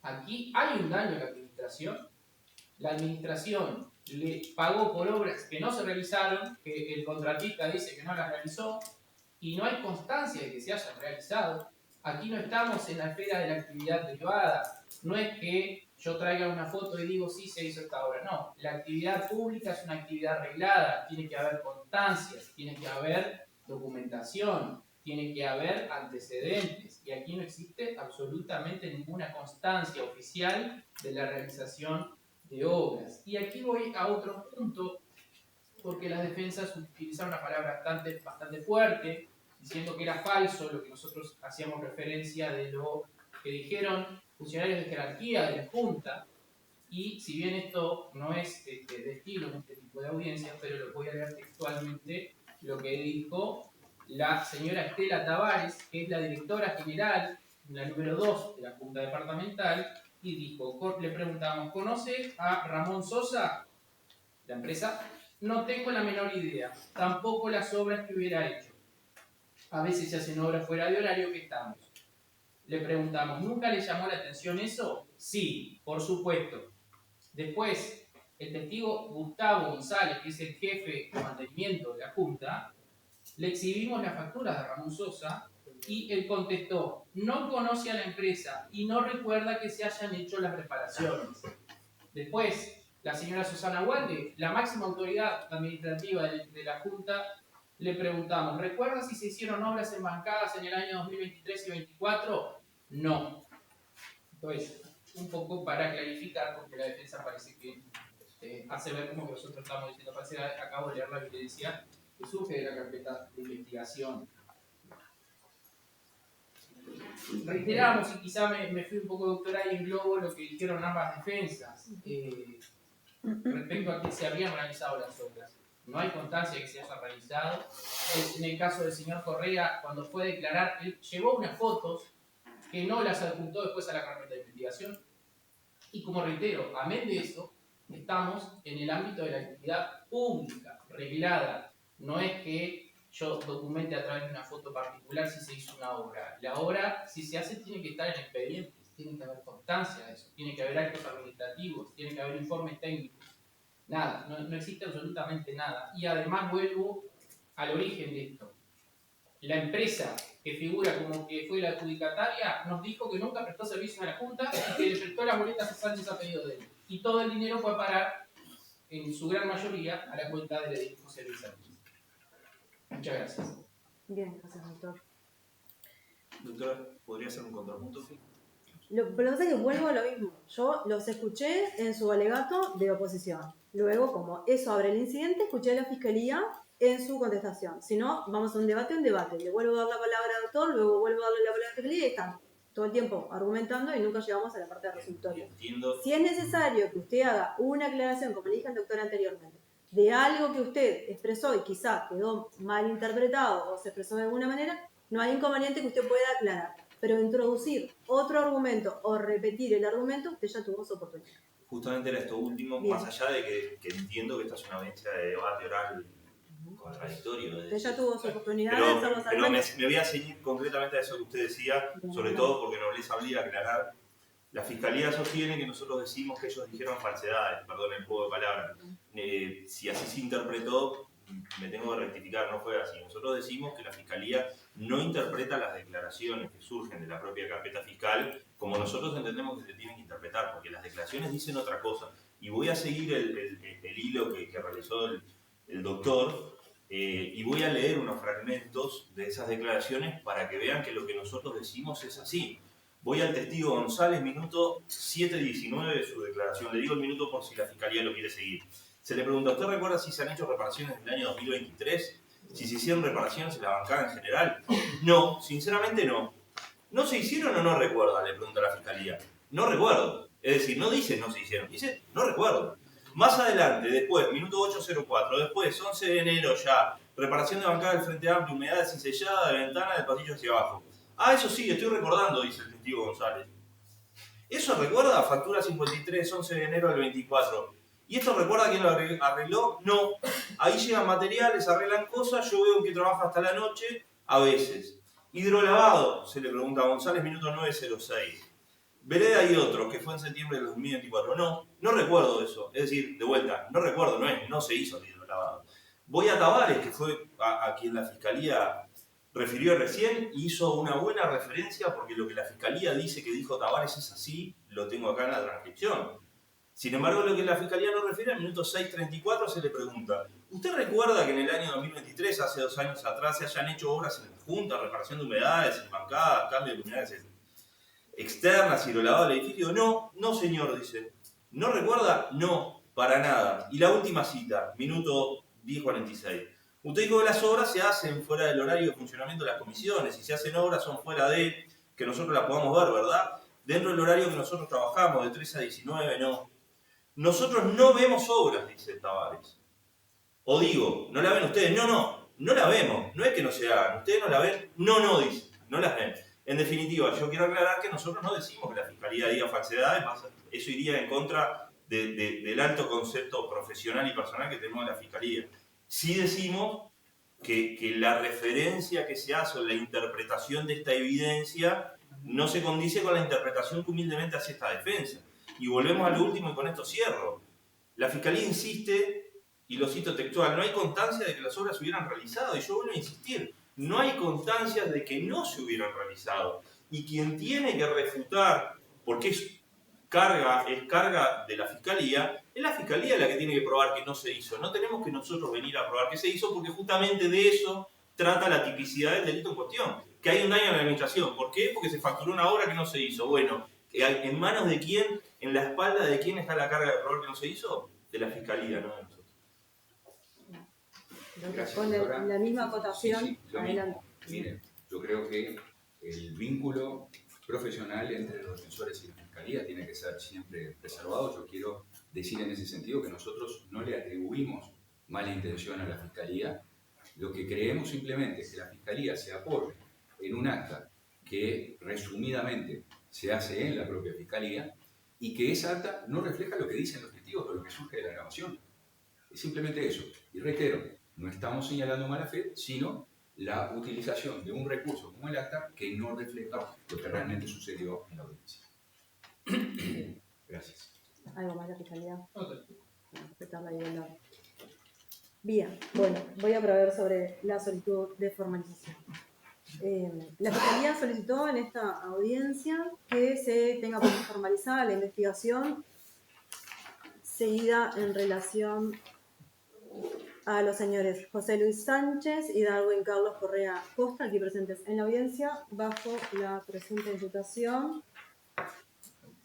Aquí hay un daño a la administración le pagó por obras que no se realizaron, que el contratista dice que no las realizó, y no hay constancia de que se hayan realizado. Aquí no estamos en la esfera de la actividad privada, no es que yo traiga una foto y digo sí se hizo esta obra, no. La actividad pública es una actividad arreglada, tiene que haber constancias, tiene que haber documentación. tiene que haber antecedentes y aquí no existe absolutamente ninguna constancia oficial de la realización de obras. Y aquí voy a otro punto, porque las defensas utilizaron una palabra bastante fuerte, diciendo que era falso lo que nosotros hacíamos referencia de lo que dijeron funcionarios de jerarquía de la Junta. Y si bien esto no es de estilo en este tipo de audiencias, pero lo voy a leer textualmente, lo que dijo la señora Estela Tavares, que es la directora general, la número 2 de la Junta Departamental, y dijo, le preguntamos, ¿conoce a Ramón Sosa, la empresa? No tengo la menor idea, tampoco las obras que hubiera hecho. A veces se hacen obras fuera de horario que estamos. Le preguntamos, ¿nunca le llamó la atención eso? Sí, por supuesto. Después, el testigo Gustavo González, que es el jefe de mantenimiento de la Junta, le exhibimos las facturas de Ramón Sosa y él contestó, no conoce a la empresa y no recuerda que se hayan hecho las reparaciones. Después, la señora Susana Walde, la máxima autoridad administrativa de la Junta, le preguntamos, ¿recuerda si se hicieron obras en bancadas en el año 2023 y 2024? No. Entonces, un poco para clarificar, porque la defensa parece que hace ver como que nosotros estamos diciendo falsedad. Acabo de leer la evidencia que surge de la carpeta de investigación. Reiteramos, y quizá me fui un poco doctora y englobo lo que dijeron ambas defensas respecto a que se habían realizado las obras. No hay constancia de que se haya realizado. En el caso del señor Correa, cuando fue a declarar, él llevó unas fotos que no las adjuntó después a la carpeta de investigación. Y como reitero, amén de eso, estamos en el ámbito de la actividad pública, reglada. No es que yo documente a través de una foto particular si se hizo una obra. La obra, si se hace, tiene que estar en expedientes, tiene que haber constancia de eso, tiene que haber actos administrativos, tiene que haber informes técnicos. Nada, no existe absolutamente nada. Y además vuelvo al origen de esto. La empresa que figura como que fue la adjudicataria nos dijo que nunca prestó servicios a la Junta y que le prestó las boletas cesantes a pedido de él. Y todo el dinero fue a parar, en su gran mayoría, a la cuenta del edificio Servicios. Muchas gracias. Bien, gracias, doctor. Doctora, ¿podría hacer un contrapunto? Lo que pasa es que vuelvo a lo mismo. Yo los escuché en su alegato de oposición. Luego, como eso abre el incidente, escuché a la Fiscalía en su contestación. Si no, vamos a un debate. Le vuelvo a dar la palabra al doctor, luego vuelvo a darle la palabra a la Fiscalía y están todo el tiempo argumentando y nunca llegamos a la parte del resultado. Si es necesario que usted haga una aclaración, como le dije al doctor anteriormente, de algo que usted expresó y quizá quedó mal interpretado o se expresó de alguna manera, no hay inconveniente que usted pueda aclarar. Pero introducir otro argumento o repetir el argumento, usted ya tuvo su oportunidad. Justamente era esto último, Bien. más allá de que entiendo que esta es una audiencia de debate oral contradictorio. Usted ya tuvo su oportunidad de Pero, hacer los pero argumentos. me voy a seguir concretamente a eso que usted decía, sobre todo porque no les hablé aclarar. La Fiscalía sostiene que nosotros decimos que ellos dijeron falsedades, perdón el juego de palabras. Si así se interpretó, me tengo que rectificar, no fue así. Nosotros decimos que la Fiscalía no interpreta las declaraciones que surgen de la propia carpeta fiscal como nosotros entendemos que se tienen que interpretar, porque las declaraciones dicen otra cosa. Y voy a seguir el hilo que realizó el doctor y voy a leer unos fragmentos de esas declaraciones para que vean que lo que nosotros decimos es así. Voy al testigo González, minuto 7:19 de su declaración. Le digo el minuto por si la Fiscalía lo quiere seguir. Se le pregunta, ¿usted recuerda si se han hecho reparaciones en el año 2023? ¿Si se hicieron reparaciones en la bancada en general? No, sinceramente no. ¿No se hicieron o no recuerda? Le pregunta la Fiscalía. No recuerdo. Es decir, no dice no se hicieron, dice no recuerdo. Más adelante, después, minuto 8:04, después, 11 de enero ya, reparación de bancada del Frente Amplio, humedad cincellada de ventana del pasillo hacia abajo. Ah, eso sí, estoy recordando, dice el testigo González. ¿Eso recuerda? Factura 53, 11 de enero del 24. ¿Y esto recuerda quién lo arregló? No. Ahí llegan materiales, arreglan cosas, yo veo que trabaja hasta la noche, a veces. Hidrolavado, se le pregunta a González, minuto 9:06. Vereda y otros, que fue en septiembre del 2024. No recuerdo eso. Es decir, de vuelta, no recuerdo, no se hizo el hidrolavado. Voy a Tavares, que fue a quien la Fiscalía refirió recién, y hizo una buena referencia porque lo que la Fiscalía dice que dijo Tavares es así, lo tengo acá en la transcripción. Sin embargo, lo que la Fiscalía nos refiere, al minuto 6:34 se le pregunta: ¿usted recuerda que en el año 2023, hace 2 años atrás, se hayan hecho obras en junta, reparación de humedades, en bancadas, cambio de luminarias externas, hidrolavado del edificio? No, no señor, dice. ¿No recuerda? No, para nada. Y la última cita, minuto 10:46. Usted dijo que las obras se hacen fuera del horario de funcionamiento de las comisiones, y si hacen obras son fuera de que nosotros las podamos ver, ¿verdad? Dentro del horario que nosotros trabajamos, de 3 a 19, no. Nosotros no vemos obras, dice Tavares. O digo, ¿no la ven ustedes? No la vemos. No es que no se hagan. ¿Ustedes no la ven? No, dice. No las ven. En definitiva, yo quiero aclarar que nosotros no decimos que la Fiscalía diga falsedades, eso iría en contra del alto concepto profesional y personal que tenemos de la Fiscalía. Sí decimos que la referencia que se hace o la interpretación de esta evidencia no se condice con la interpretación que humildemente hace esta defensa. Y volvemos a lo último y con esto cierro. La Fiscalía insiste, y lo cito textual: no hay constancia de que las obras se hubieran realizado. Y yo vuelvo a insistir, no hay constancia de que no se hubieran realizado. Y quien tiene que refutar, porque es carga de la Fiscalía, es la Fiscalía la que tiene que probar que no se hizo. No tenemos que nosotros venir a probar que se hizo, porque justamente de eso trata la tipicidad del delito en cuestión. Que hay un daño en la administración. ¿Por qué? Porque se facturó una obra que no se hizo. Bueno, ¿en manos de quién, en la espalda de quién está la carga de probar que no se hizo? De la Fiscalía, no de nosotros. Gracias, con doctora. la misma acotación, Sí, lo adelante. mismo. Miren, yo creo que el vínculo profesional entre los defensores y la Fiscalía tiene que ser siempre preservado. Yo quiero decir en ese sentido que nosotros no le atribuimos mala intención a la Fiscalía. Lo que creemos simplemente es que la Fiscalía se apoye en un acta que resumidamente se hace en la propia Fiscalía y que esa acta no refleja lo que dicen los testigos o lo que surge de la grabación. Es simplemente eso. Y reitero, no estamos señalando mala fe, sino la utilización de un recurso como el acta que no refleja lo que realmente sucedió en la audiencia. Gracias. ¿Algo más de la Fiscalía? Ok. Respetar la igualdad. Bien, bueno, voy a proveer sobre la solicitud de formalización. La Fiscalía solicitó en esta audiencia que se tenga por formalizada la investigación seguida en relación a los señores José Luis Sánchez y Darwin Carlos Correa Costa, aquí presentes en la audiencia, bajo la presunta imputación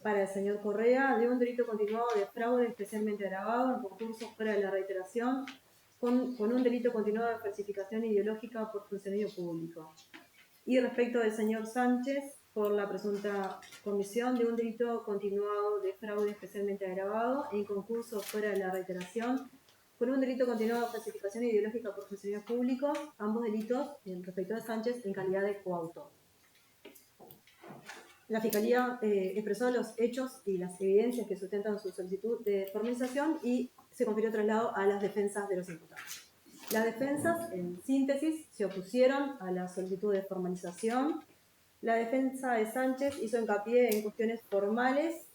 para el señor Correa de un delito continuado de fraude especialmente agravado en concursos fuera de la reiteración con un delito continuado de falsificación ideológica por funcionario público. Y respecto del señor Sánchez, por la presunta comisión de un delito continuado de fraude especialmente agravado en concurso fuera de la reiteración con un delito continuado de falsificación ideológica por funcionarios públicos, ambos delitos, respecto de Sánchez, en calidad de coautor. La Fiscalía expresó los hechos y las evidencias que sustentan su solicitud de formalización y se confirió traslado a las defensas de los imputados. Las defensas, en síntesis, se opusieron a la solicitud de formalización. La defensa de Sánchez hizo hincapié en cuestiones formales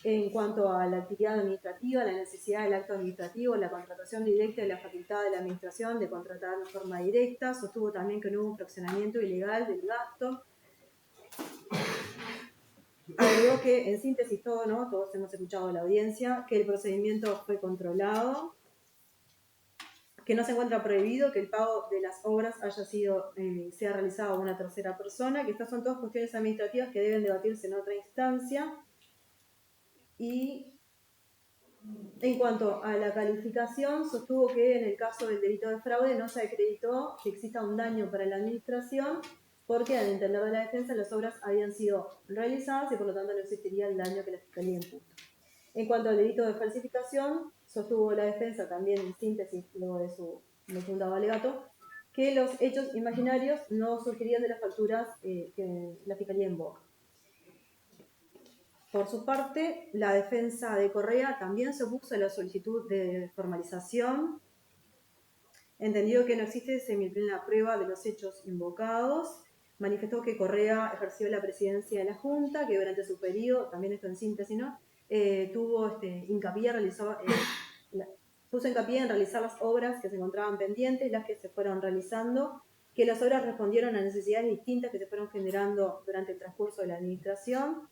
en cuanto a la actividad administrativa, la necesidad del acto administrativo, la contratación directa de la facultad de la administración de contratar de forma directa. Sostuvo también que no hubo un fraccionamiento ilegal del gasto. Agregó que, en síntesis, todos hemos escuchado la audiencia, que el procedimiento fue controlado, que no se encuentra prohibido que el pago de las obras sea realizado a una tercera persona, que estas son todas cuestiones administrativas que deben debatirse en otra instancia. Y en cuanto a la calificación, sostuvo que en el caso del delito de fraude no se acreditó que exista un daño para la administración, porque al entender de la defensa las obras habían sido realizadas y por lo tanto no existiría el daño que la Fiscalía imputa. En cuanto al delito de falsificación, sostuvo la defensa también en síntesis, luego de su secundado alegato, que los hechos imaginarios no surgirían de las facturas que la Fiscalía invoca. Por su parte, la defensa de Correa también se opuso a la solicitud de formalización. Entendió que no existe semiplena prueba de los hechos invocados. Manifestó que Correa ejerció la presidencia de la Junta, que durante su periodo, también esto en síntesis, puso hincapié en realizar las obras que se encontraban pendientes, las que se fueron realizando, que las obras respondieron a necesidades distintas que se fueron generando durante el transcurso de la administración.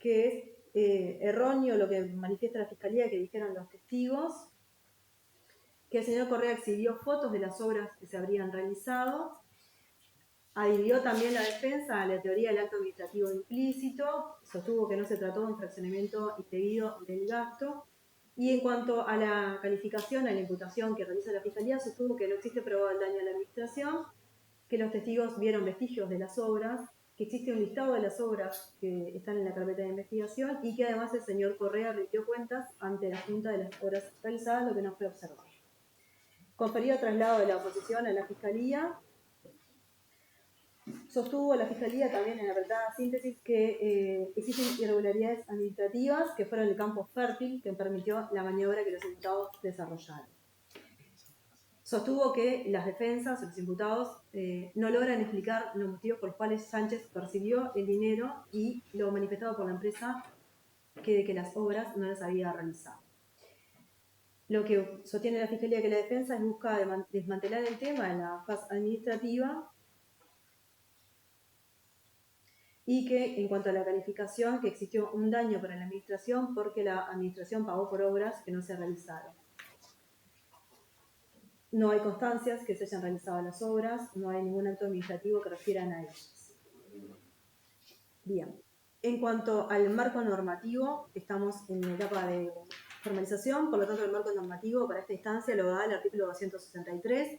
que es erróneo lo que manifiesta la Fiscalía que dijeron los testigos, que el señor Correa exhibió fotos de las obras que se habrían realizado, adhirió también la defensa a la teoría del acto administrativo implícito, sostuvo que no se trató de un fraccionamiento indebido del gasto, y en cuanto a la calificación, a la imputación que realiza la Fiscalía, sostuvo que no existe prueba del daño a la administración, que los testigos vieron vestigios de las obras, que existe un listado de las obras que están en la carpeta de investigación y que además el señor Correa rindió cuentas ante la Junta de las obras realizadas, lo que no fue observado. Conferido traslado de la oposición a la Fiscalía, sostuvo la Fiscalía también en apretada síntesis que existen irregularidades administrativas que fueron el campo fértil que permitió la maniobra que los imputados desarrollaron. Sostuvo que las defensas, los imputados, no logran explicar los motivos por los cuales Sánchez percibió el dinero y lo manifestado por la empresa de que las obras no las había realizado. Lo que sostiene la Fiscalía que la defensa es busca desmantelar el tema en la fase administrativa y que en cuanto a la calificación que existió un daño para la administración porque la administración pagó por obras que no se realizaron. No hay constancias que se hayan realizado las obras, no hay ningún acto administrativo que refieran a ellas. Bien, en cuanto al marco normativo, estamos en la etapa de formalización, por lo tanto el marco normativo para esta instancia lo da el artículo 66,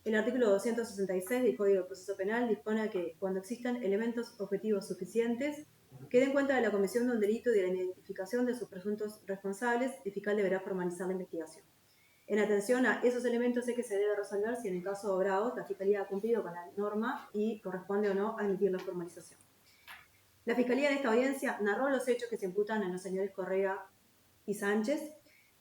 el artículo 266 del Código de Proceso Penal dispone que cuando existan elementos objetivos suficientes que den cuenta de la comisión de un delito y de la identificación de sus presuntos responsables, el fiscal deberá formalizar la investigación. En atención a esos elementos es que se debe resolver si en el caso de obrados la Fiscalía ha cumplido con la norma y corresponde o no admitir la formalización. La Fiscalía en esta audiencia narró los hechos que se imputan a los señores Correa y Sánchez.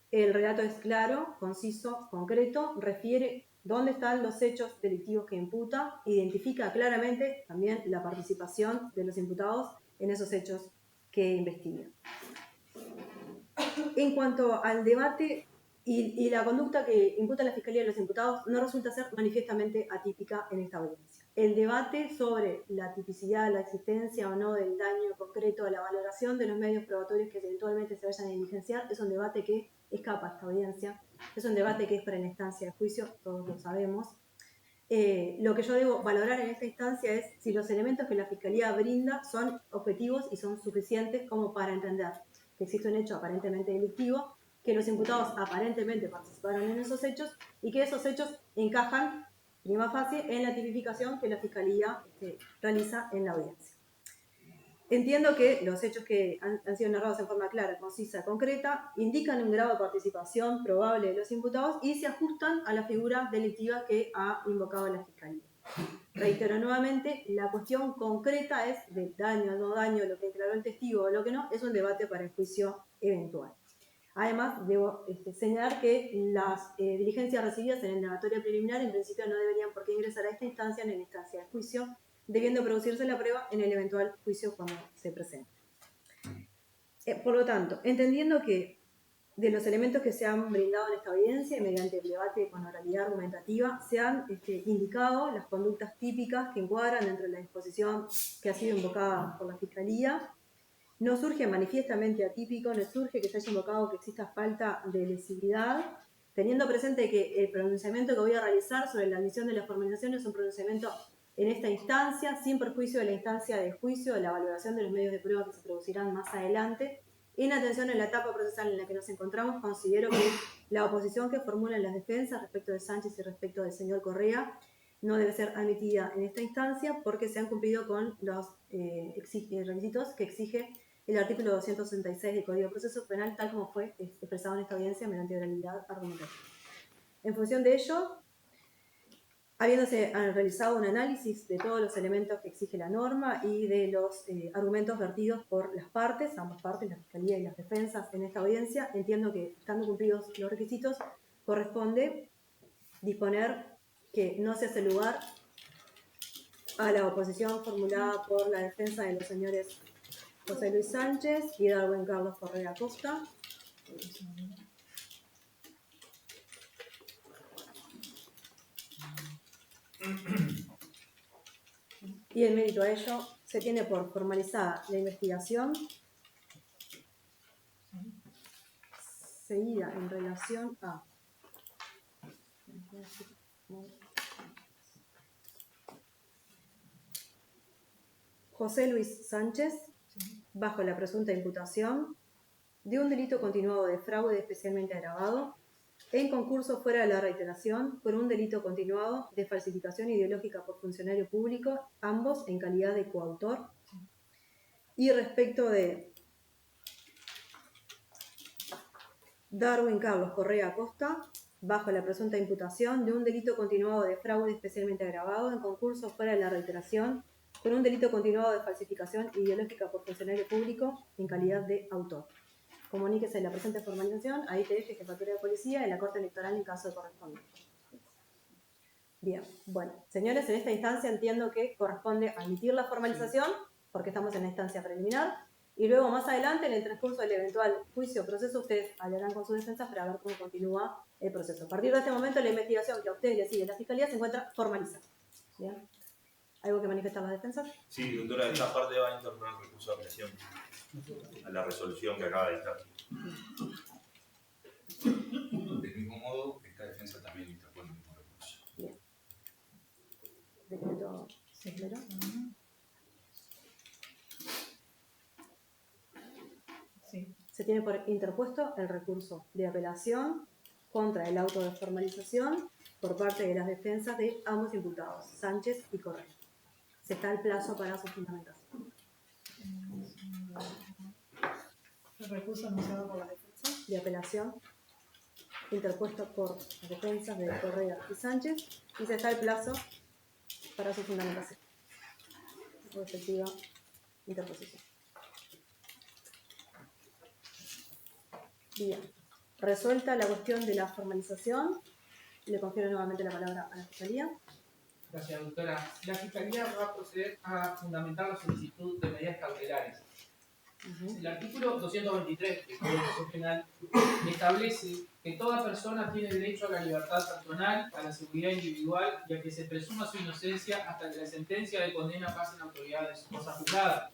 El relato es claro, conciso, concreto, refiere dónde están los hechos delictivos que imputa, identifica claramente también la participación de los imputados en esos hechos que investiga. En cuanto al debate y la conducta que imputa la Fiscalía de los imputados no resulta ser manifiestamente atípica en esta audiencia. El debate sobre la tipicidad, la existencia o no del daño concreto, la valoración de los medios probatorios que eventualmente se vayan a diligenciar, es un debate que escapa a esta audiencia, es un debate que es para la instancia de juicio, todos lo sabemos. Lo que yo debo valorar en esta instancia es si los elementos que la Fiscalía brinda son objetivos y son suficientes como para entender que existe un hecho aparentemente delictivo, que los imputados aparentemente participaron en esos hechos y que esos hechos encajan, prima facie, en la tipificación que la Fiscalía realiza en la audiencia. Entiendo que los hechos que han sido narrados en forma clara, concisa, concreta, indican un grado de participación probable de los imputados y se ajustan a la figura delictiva que ha invocado la Fiscalía. Reitero nuevamente, la cuestión concreta es del daño o no daño, lo que declaró el testigo o lo que no, es un debate para el juicio eventual. Además, debo señalar que las diligencias recibidas en el indagatorio preliminar en principio no deberían por qué ingresar a esta instancia en la instancia de juicio, debiendo producirse la prueba en el eventual juicio cuando se presente. Por lo tanto, entendiendo que de los elementos que se han brindado en esta audiencia y mediante el debate con oralidad argumentativa, se han indicado las conductas típicas que encuadran dentro de la disposición que ha sido invocada por la Fiscalía. No surge manifiestamente atípico, no surge que se haya invocado que exista falta de lesividad, teniendo presente que el pronunciamiento que voy a realizar sobre la admisión de la formalización es un pronunciamiento en esta instancia, sin perjuicio de la instancia de juicio, de la valoración de los medios de prueba que se producirán más adelante. En atención a la etapa procesal en la que nos encontramos, considero que la oposición que formulan las defensas respecto de Sánchez y respecto del señor Correa no debe ser admitida en esta instancia porque se han cumplido con los requisitos que exige el artículo 266 del Código de Proceso Penal, tal como fue expresado en esta audiencia mediante oralidad argumentativa. En función de ello, habiéndose realizado un análisis de todos los elementos que exige la norma y de los argumentos vertidos por las partes, ambas partes, la Fiscalía y las defensas en esta audiencia, entiendo que, estando cumplidos los requisitos, corresponde disponer que no se hace lugar a la oposición formulada por la defensa de los señores José Luis Sánchez y Darwin Carlos Correa Acosta. Y en mérito a ello, se tiene por formalizada la investigación seguida en relación a José Luis Sánchez, bajo la presunta imputación de un delito continuado de fraude especialmente agravado, en concurso fuera de la reiteración, por un delito continuado de falsificación ideológica por funcionario público, ambos en calidad de coautor. Y respecto de Darwin Carlos Correa Acosta, bajo la presunta imputación de un delito continuado de fraude especialmente agravado, en concurso fuera de la reiteración, por un delito continuado de falsificación ideológica por funcionario público, en calidad de autor. Comuníquese la presente formalización a ITF, Jefatura de Policía, y la Corte Electoral en caso de corresponda. Bien, bueno, señores, en esta instancia entiendo que corresponde admitir la formalización, porque estamos en la instancia preliminar, y luego más adelante, en el transcurso del eventual juicio o proceso, ustedes hablarán con sus defensas para ver cómo continúa el proceso. A partir de este momento, la investigación que a ustedes les sigue la Fiscalía se encuentra formalizada. ¿Bien? ¿Algo que manifestar las defensas? Sí, doctora, esta parte va a interponer recurso de apelación a la resolución que acaba de dictar. Del mismo modo, esta defensa también interpone el mismo recurso. Bien. Decreto primero. Sí. Se tiene por interpuesto el recurso de apelación contra el auto de formalización por parte de las defensas de ambos imputados, Sánchez y Correa. Se está el plazo para su fundamentación. El recurso anunciado por las defensas De apelación interpuesto por las defensas de Correa y Sánchez, y se está el plazo para su fundamentación o efectiva interposición. Bien, resuelta la cuestión de la formalización, le confiero nuevamente la palabra a la Fiscalía. Gracias, doctora. La Fiscalía va a proceder a fundamentar la solicitud de medidas cautelares. El artículo 223 del Código Penal establece que toda persona tiene derecho a la libertad personal, a la seguridad individual y a que se presuma su inocencia hasta que la sentencia de condena pase en autoridad de su cosa juzgada.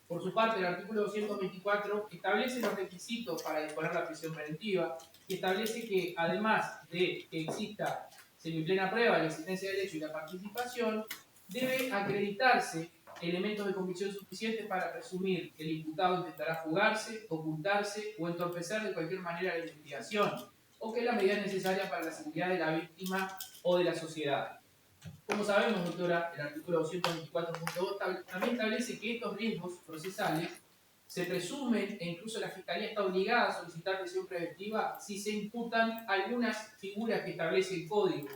Por su parte, el artículo 224 establece los requisitos para disponer la prisión preventiva y establece que, además de que exista semiplena prueba de la existencia del hecho y la participación, debe acreditarse elementos de convicción suficientes para presumir que el imputado intentará fugarse, ocultarse o entorpecer de cualquier manera la investigación, o que la medida es necesaria para la seguridad de la víctima o de la sociedad. Como sabemos, doctora, el artículo 224.2 también establece que estos riesgos procesales se presumen, e incluso la Fiscalía está obligada a solicitar prisión preventiva si se imputan algunas figuras que establece el Código,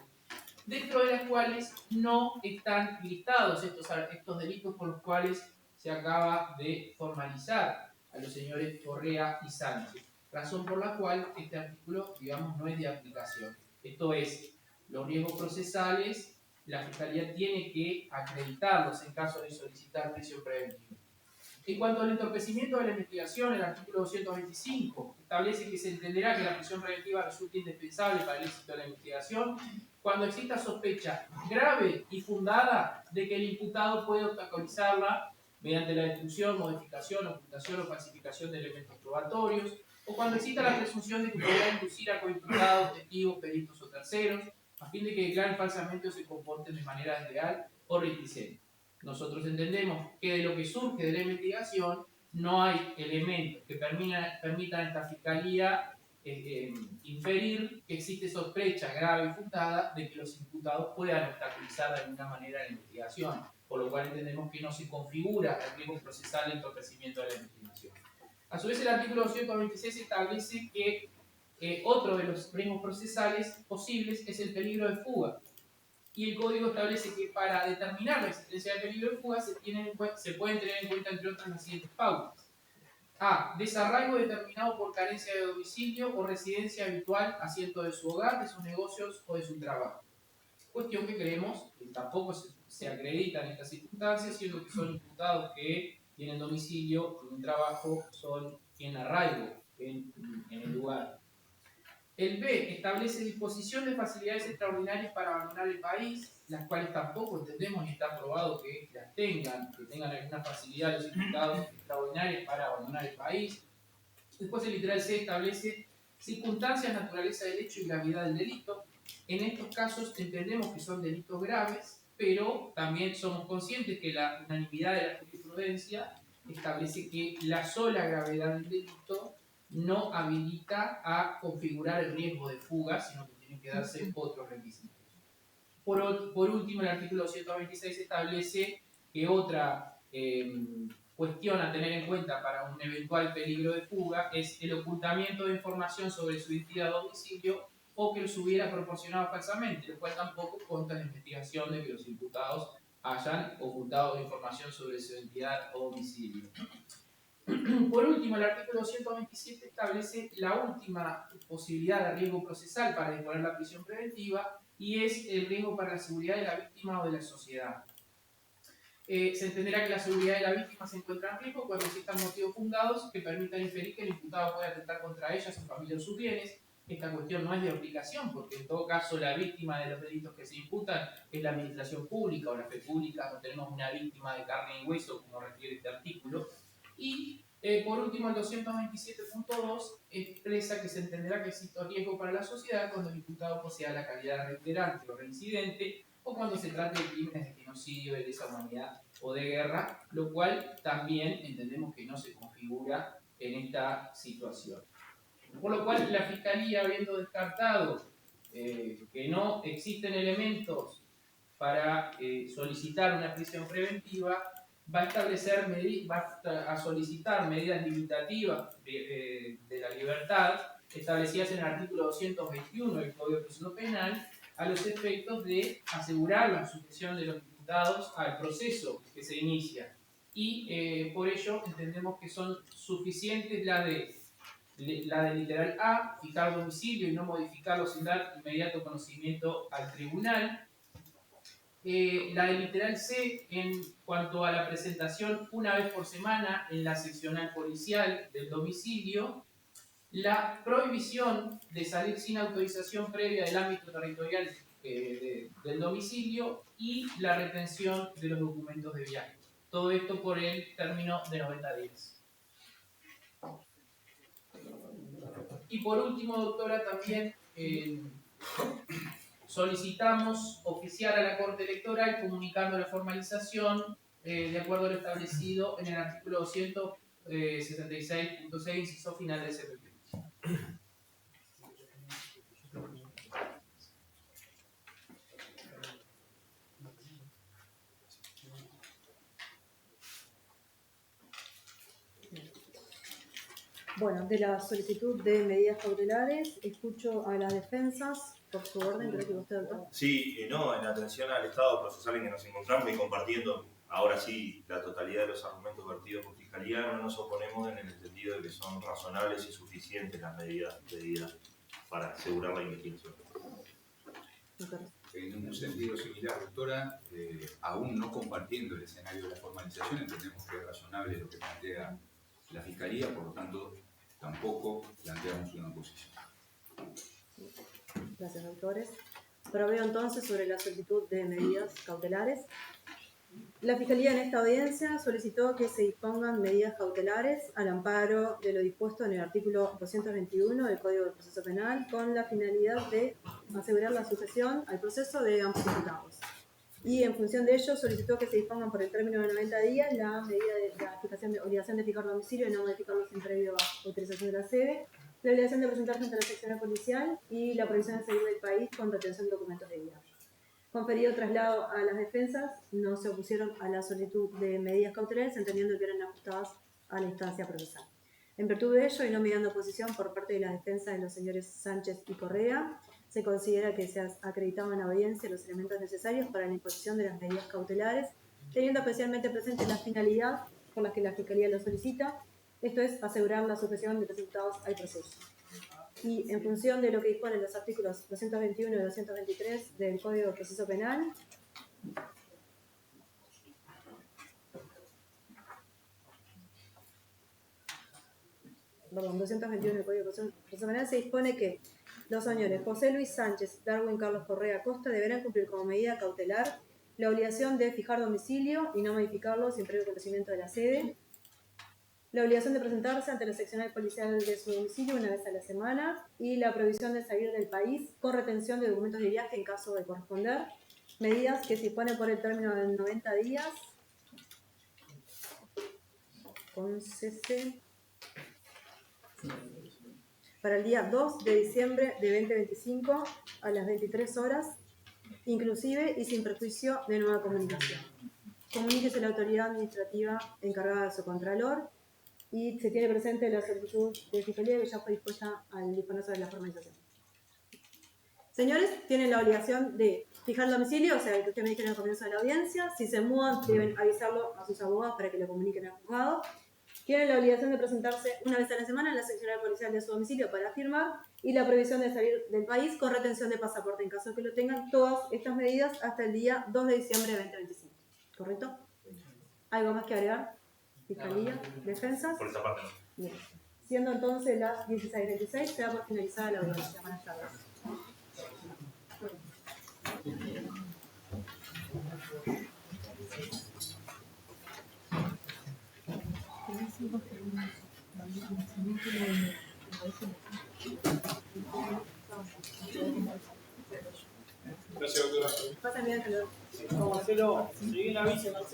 dentro de las cuales no están listados estos delitos por los cuales se acaba de formalizar a los señores Correa y Sánchez, razón por la cual este artículo, digamos, no es de aplicación. Esto es, los riesgos procesales, la Fiscalía tiene que acreditarlos en caso de solicitar prisión preventiva. En cuanto al entorpecimiento de la investigación, el artículo 225 establece que se entenderá que la prisión preventiva resulta indispensable para el éxito de la investigación cuando exista sospecha grave y fundada de que el imputado puede obstaculizarla mediante la destrucción, modificación, ocultación o falsificación de elementos probatorios, o cuando exista la presunción de que podrá inducir a coimputados, testigos, peritos o terceros, a fin de que declaren falsamente o se comporten de manera desleal o reticente. Nosotros entendemos que de lo que surge de la investigación no hay elementos que permitan a esta Fiscalía inferir que existe sospecha grave y fundada de que los imputados puedan obstaculizar de alguna manera la investigación, por lo cual entendemos que no se configura el riesgo procesal de entorpecimiento de la investigación. A su vez, el artículo 226 establece que otro de los riesgos procesales posibles es el peligro de fuga. Y el Código establece que para determinar la existencia de peligro de fuga se pueden tener en cuenta, entre otras, las siguientes pautas. A. Desarraigo determinado por carencia de domicilio o residencia habitual, asiento de su hogar, de sus negocios o de su trabajo. Cuestión que creemos que tampoco se acredita en estas circunstancias, siendo que son imputados que tienen domicilio, tienen trabajo, son en arraigo en el lugar. El B establece disposición de facilidades extraordinarias para abandonar el país, las cuales tampoco entendemos y está aprobado que las tengan, que tengan alguna facilidad los imputados extraordinarias para abandonar el país. Después el literal C establece circunstancias, naturaleza del hecho y gravedad del delito. En estos casos entendemos que son delitos graves, pero también somos conscientes que la unanimidad de la jurisprudencia establece que la sola gravedad del delito no habilita a configurar el riesgo de fuga, sino que tienen que darse otros requisitos. Por último, el artículo 126 establece que otra cuestión a tener en cuenta para un eventual peligro de fuga es el ocultamiento de información sobre su identidad o domicilio o que los hubiera proporcionado falsamente, lo cual tampoco consta en la investigación de que los imputados hayan ocultado información sobre su identidad o domicilio. Por último, el artículo 127 establece la última posibilidad de riesgo procesal para disponer la prisión preventiva y es el riesgo para la seguridad de la víctima o de la sociedad. Se entenderá que la seguridad de la víctima se encuentra en riesgo cuando existan motivos fundados que permitan inferir que el imputado puede atentar contra ella, su familia o sus bienes. Esta cuestión no es de obligación, porque en todo caso la víctima de los delitos que se imputan es la administración pública o la fe pública, no tenemos una víctima de carne y hueso como requiere este artículo. Y por último, el 227.2 expresa que se entenderá que existe riesgo para la sociedad cuando el imputado posea la calidad de reiterante o reincidente o cuando se trate de crímenes de genocidio, de lesa humanidad o de guerra, lo cual también entendemos que no se configura en esta situación. Por lo cual, la Fiscalía, habiendo descartado que no existen elementos para solicitar una prisión preventiva, va a solicitar medidas limitativas de la libertad establecidas en el artículo 221 del Código de Proceso Penal a los efectos de asegurar la sujeción de los imputados al proceso que se inicia. Y por ello entendemos que son suficientes la de literal A, fijar domicilio y no modificarlo sin dar inmediato conocimiento al tribunal. La de literal C en cuanto a la presentación una vez por semana en la seccional policial del domicilio, la prohibición de salir sin autorización previa del ámbito territorial del domicilio y la retención de los documentos de viaje. Todo esto por el término de 90 días. Y por último, doctora, también solicitamos oficiar a la Corte Electoral comunicando la formalización de acuerdo a lo establecido en el artículo 276.6, inciso final del CPP. Bueno, de la solicitud de medidas cautelares, escucho a las defensas por su orden. Creo que usted, doctor. Sí, no, en atención al estado procesal en que nos encontramos y compartiendo ahora sí la totalidad de los argumentos vertidos por Fiscalía, no nos oponemos en el entendido de que son razonables y suficientes las medidas pedidas para asegurar la investigación. En un sentido similar, doctora, aún no compartiendo el escenario de la formalización, entendemos que es razonable lo que plantea la Fiscalía, por lo tanto, tampoco planteamos una oposición. Gracias, doctores. Proveo entonces sobre la solicitud de medidas cautelares. La Fiscalía en esta audiencia solicitó que se dispongan medidas cautelares al amparo de lo dispuesto en el artículo 221 del Código de Proceso Penal con la finalidad de asegurar la sujeción al proceso de ambos imputados. Y en función de ello solicitó que se dispongan por el término de 90 días la medida de la obligación de fijar domicilio y no modificarlo sin previa autorización de la sede, la obligación de presentarse ante la sección policial y la prohibición de salir del país con retención de documentos de viaje. Conferido traslado a las defensas, no se opusieron a la solicitud de medidas cautelares, entendiendo que eran ajustadas a la instancia procesal. En virtud de ello, y no mediando oposición por parte de la defensa de los señores Sánchez y Correa, se considera que se ha acreditado en la audiencia los elementos necesarios para la imposición de las medidas cautelares, teniendo especialmente presente la finalidad por la que la Fiscalía lo solicita, esto es, asegurar la sujeción de los imputados al proceso. Y en función de lo que disponen los artículos 221 y 223 del Código de Proceso Penal, perdón, 221 del Código de Proceso Penal, se dispone que Los señores José Luis Sánchez, Darwin Carlos Correa Costa deberán cumplir como medida cautelar la obligación de fijar domicilio y no modificarlo sin previo conocimiento de la sede, la obligación de presentarse ante la seccional policial de su domicilio una vez a la semana y la prohibición de salir del país con retención de documentos de viaje en caso de corresponder, medidas que se disponen por el término de 90 días con cese para el día 2 de diciembre de 2025 a las 23 horas, inclusive y sin perjuicio de nueva comunicación. Comuníquese a la autoridad administrativa encargada de su contralor y se tiene presente la solicitud de fiscalía que ya fue dispuesta al disponer sobre la formalización. Señores, tienen la obligación de fijar el domicilio, o sea, el que usted me dijo en el comienzo de la audiencia. Si se mudan, deben avisarlo a sus abogados para que lo comuniquen al juzgado. Tienen la obligación de presentarse una vez a la semana en la seccional policial de su domicilio para firmar y la prohibición de salir del país con retención de pasaporte en caso de que lo tengan. Todas estas medidas hasta el día 2 de diciembre de 2025. ¿Correcto? ¿Algo más que agregar? Fiscalía, defensas. Por esa parte no. Bien. Siendo entonces las 16:26, se da por finalizada la audiencia. Buenas tardes. Gracias, doctora. Pasen bien, Marcelo, si viene avisen, Marcelo.